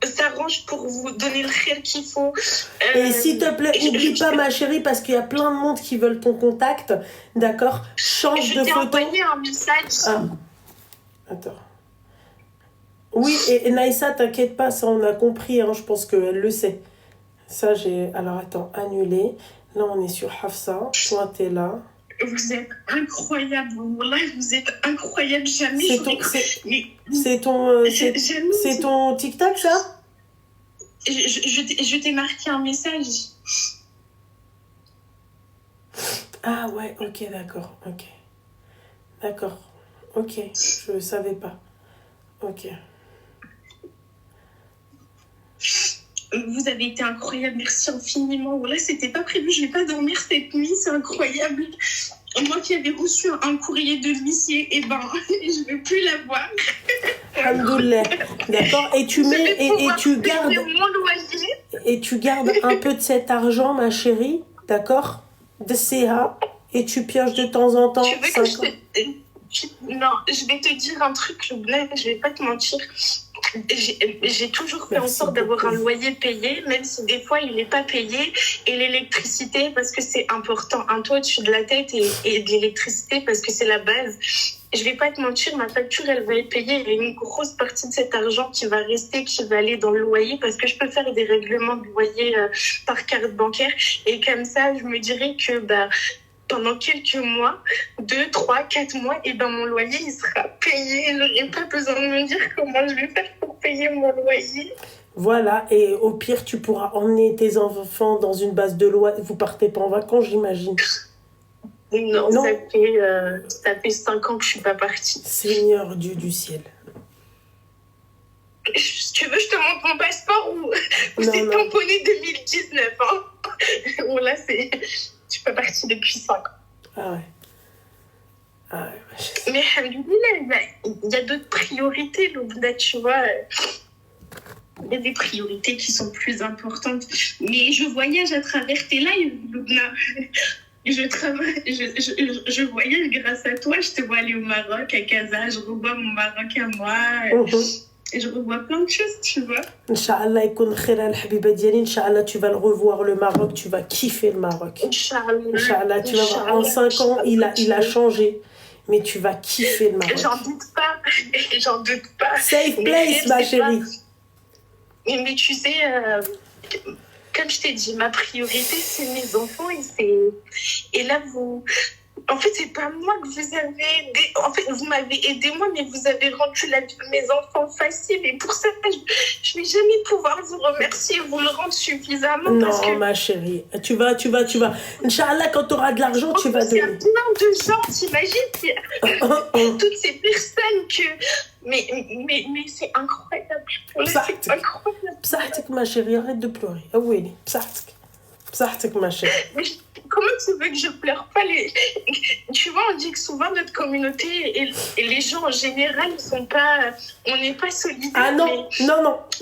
s'arrange pour vous donner le khir qu'il faut. Et s'il te plaît, n'oublie pas, ma chérie, parce qu'il y a plein de monde qui veulent ton contact. D'accord? Change de photo. Je t'ai envoyé un message. Ah. Attends. Oui, et Naïssa, t'inquiète pas, ça on a compris, hein, je pense qu'elle le sait. Ça, j'ai... Alors, attends, annuler. Là, on est sur Hafsa. Pointez là. Vous êtes incroyable. Wallah, vous êtes incroyable. Jamais c'est ton TikTok, ça? Je t'ai marqué un message. Ah ouais, ok, d'accord. Ok. D'accord. Ok, je savais pas. Ok. Vous avez été incroyable, merci infiniment. Voilà, c'était pas prévu, je vais pas dormir cette nuit, c'est incroyable. Moi qui avais reçu un courrier de l'huissier, je vais plus l'avoir. Alhamdoulilah. D'accord. Et tu mets tu gardes mon tu gardes un peu de cet argent, ma chérie, d'accord, de CA, et tu pioches de temps en temps. Tu veux que non, je vais te dire un truc, je vais pas te mentir. J'ai toujours fait en sorte d'avoir un loyer payé, même si des fois il n'est pas payé, et l'électricité parce que c'est important, un toit au-dessus de la tête et de l'électricité parce que c'est la base. Je vais pas te mentir, ma facture elle va être payée, et une grosse partie de cet argent qui va rester, qui va aller dans le loyer, parce que je peux faire des règlements de loyer par carte bancaire, et comme ça je me dirais que pendant quelques mois, 2, 3, 4 mois, et mon loyer, il sera payé. Je n'aurai pas besoin de me dire comment je vais faire pour payer mon loyer. Voilà, et au pire, tu pourras emmener tes enfants dans une base de loi. Vous partez pas en vacances, j'imagine. Non. Ça fait 5 ans que je suis pas partie. Seigneur Dieu du ciel. Tu veux, je te montre mon passeport ou c'est tamponné 2019, hein? Bon, là, c'est... Je suis pas partie depuis 5 ans. Ah ouais. Mais alhamdoulilah, il y a d'autres priorités, Loubna, tu vois. Il y a des priorités qui sont plus importantes. Mais je voyage à travers tes lives, Loubna. Je voyage grâce à toi. Je te vois aller au Maroc, à Casa. Je revois mon Maroc à moi. Et je revois plein de choses, tu vois. Inch'Allah, يكون خير الحبيبة ديالي. Inch'Allah, tu vas le revoir, le Maroc. Tu vas kiffer le Maroc. Inch'Allah, tu vas voir. En 5 ans, il a changé. Mais tu vas kiffer le Maroc. J'en doute pas. Safe place, ma chérie. Mais tu sais, comme je t'ai dit, ma priorité, c'est mes enfants. Et là, en fait, c'est pas moi que vous avez aidé. En fait, vous m'avez aidé moi, mais vous avez rendu la vie de mes enfants facile. Et pour ça, je vais jamais pouvoir vous remercier, vous le rendre suffisamment. Non, parce que... ma chérie. Tu vas. Inch'Allah, quand tu auras de l'argent, tu vas donner. Il y a plein de gens, t'imagines, toutes ces personnes que... Mais c'est incroyable. C'est incroyable. Psahtek, ma chérie, arrête de pleurer. Ah oui, psahtek, ma chérie. Mais comment tu veux que je pleure pas Tu vois, on dit que souvent notre communauté et les gens en général, on n'est pas solidaires. Ah non,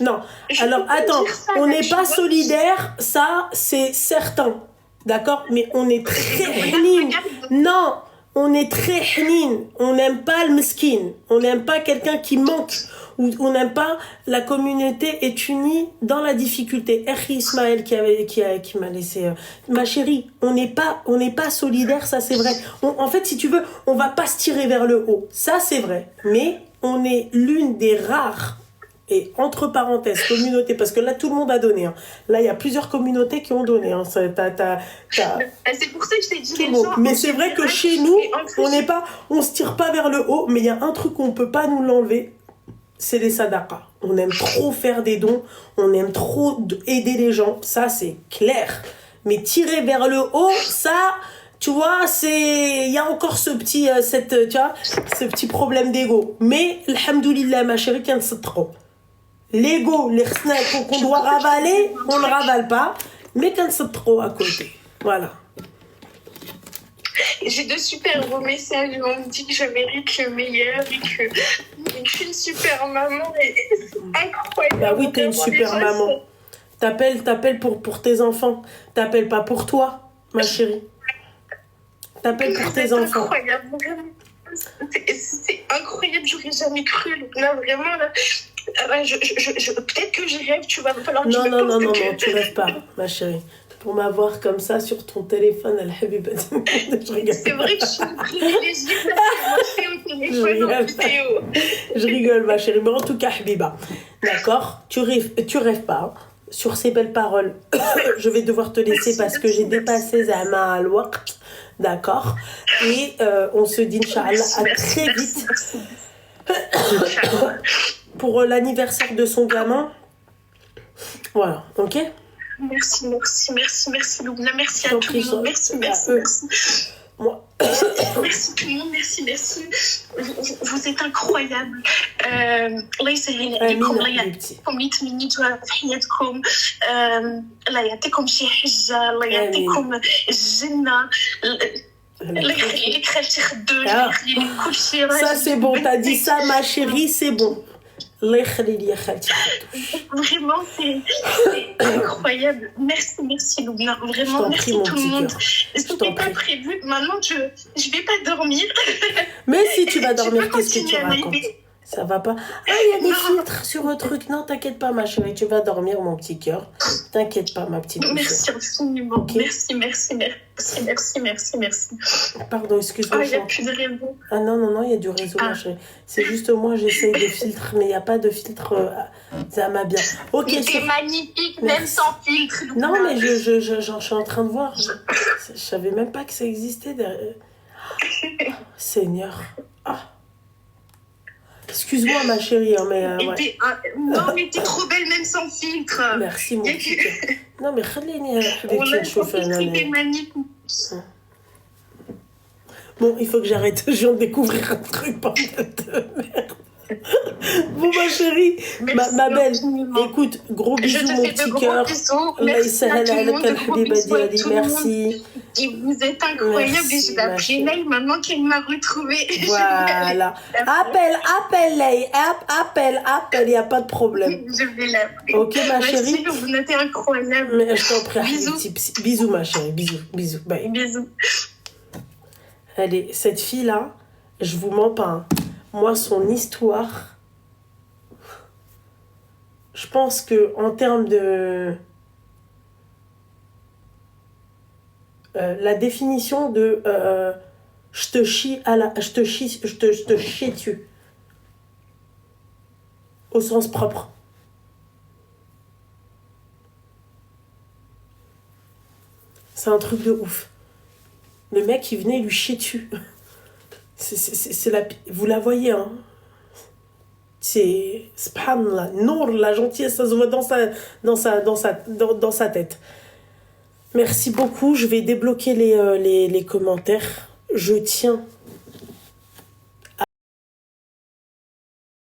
non. Alors attends, on n'est pas solidaires, ça c'est certain. D'accord? Mais on est très hnin. Non, on est très hnin. On n'aime pas le meskin. On n'aime pas quelqu'un qui manque. Ou on n'aime pas, la communauté est unie dans la difficulté. Erhi Ismaël qui m'a laissé... ma chérie, on n'est pas solidaires, ça c'est vrai. En fait, si tu veux, on va pas se tirer vers le haut. Ça c'est vrai. Mais on est l'une des rares Et entre parenthèses, communauté, parce que là, tout le monde a donné. Hein. Là, il y a plusieurs communautés qui ont donné. Hein. C'est pour ça que je t'ai dit les gens. Mais c'est vrai que chez nous, on se tire pas vers le haut, mais il y a un truc qu'on peut pas nous l'enlever, c'est les sadaqas. On aime trop faire des dons, on aime trop aider les gens, ça c'est clair. Mais tirer vers le haut, ça, tu vois, il y a encore ce petit problème d'ego. Mais, alhamdoulilah, ma chérie, qu'un c'est trop. L'ego, les snacks qu'on doit ravaler, on ne le ravale pas, mais qu'un c'est trop à côté. Voilà. J'ai de super beaux messages. On me dit que je mérite le meilleur et que je suis une super maman. Et c'est incroyable. Bah oui, t'es une super maman. T'appelles pour tes enfants. T'appelles pas pour toi, ma chérie. T'appelles pour tes enfants. Incroyable, vraiment. C'est incroyable, j'aurais jamais cru. Là, vraiment, là. Peut-être que je rêve, tu vas me falloir que non, tu rêves pas, ma chérie. Pour m'avoir comme ça sur ton téléphone, Al-Habiba. Je rigole. C'est vrai que je suis privilégiée parce que moi, je fais au téléphone en vidéo. Je rigole, ma chérie. Mais en tout cas, Habiba, d'accord, tu rêves pas. Sur ces belles paroles, je vais devoir te laisser parce que j'ai dépassé Zama al-Waqt. D'accord. Et on se dit, Inch'Allah, à très vite. Pour l'anniversaire de son gamin. Voilà, ok? Merci, Loubna. Merci à tout le monde. Merci. Moi. Merci tout le monde, merci. Vous êtes incroyables. الله يسهل عليكم، الله يعطيكم اللي تمنيتوها في حياتكم، الله يعطيكم شي حجة، الله يعطيكم الجنة، الله يخلي لك خالتي خدوج، الله يخلي لك كل شيء. Ça c'est bon, t'as dit ça ma chérie, c'est bon. Vraiment, c'est incroyable. Merci, Loubna. Vraiment, merci tout le monde. C'était pas prévu. Maintenant, je vais pas dormir. Mais si tu vas dormir, qu'est-ce que tu racontes? Ça va pas? Ah, il y a des filtres sur le truc. Non, t'inquiète pas, ma chérie. Tu vas dormir, mon petit cœur. T'inquiète pas, ma petite. Merci infiniment. Okay. Merci. Pardon, excuse-moi. Il n'y a plus de réseau. Ah non, il y a du réseau, ma chérie. C'est juste moi, j'essaye de filtre, mais il n'y a pas de filtre. Ça m'a bien. Ok. C'est magnifique, même sans filtre. Non, mais je suis en train de voir. Je savais même pas que ça existait. Seigneur. Ah. Excuse-moi, ma chérie, hein, mais... ouais. Non, mais t'es trop belle, même sans filtre. Merci, mon petit cœur. Non, mais خليني C'était magnifique. Bon, il faut que j'arrête. Je viens de découvrir un truc, bordel de merde. Bon, ma chérie, ma belle, écoute, gros bisous, mon petit cœur. Merci à tout le monde. Merci. Et vous êtes incroyable. Et je vais appeler Lay maintenant qu'elle m'a retrouvée. Voilà. Appelle Lay. Appelle. Il n'y a pas de problème. Je vais l'appeler. Ok, ma chérie. Merci, vous êtes incroyable. Mais je t'en prie. Bisous, ma chérie. Bisous. Bye. Bisous. Allez, cette fille-là, je vous mens pas. Hein. Moi, son histoire, je pense que en termes de la définition de je te chie dessus au sens propre. C'est un truc de ouf. Le mec, il venait lui chier dessus. Vous la voyez, hein. C'est subhanallah, Nour, la gentillesse, ça se voit dans sa tête. Merci beaucoup, je vais débloquer les commentaires. Je tiens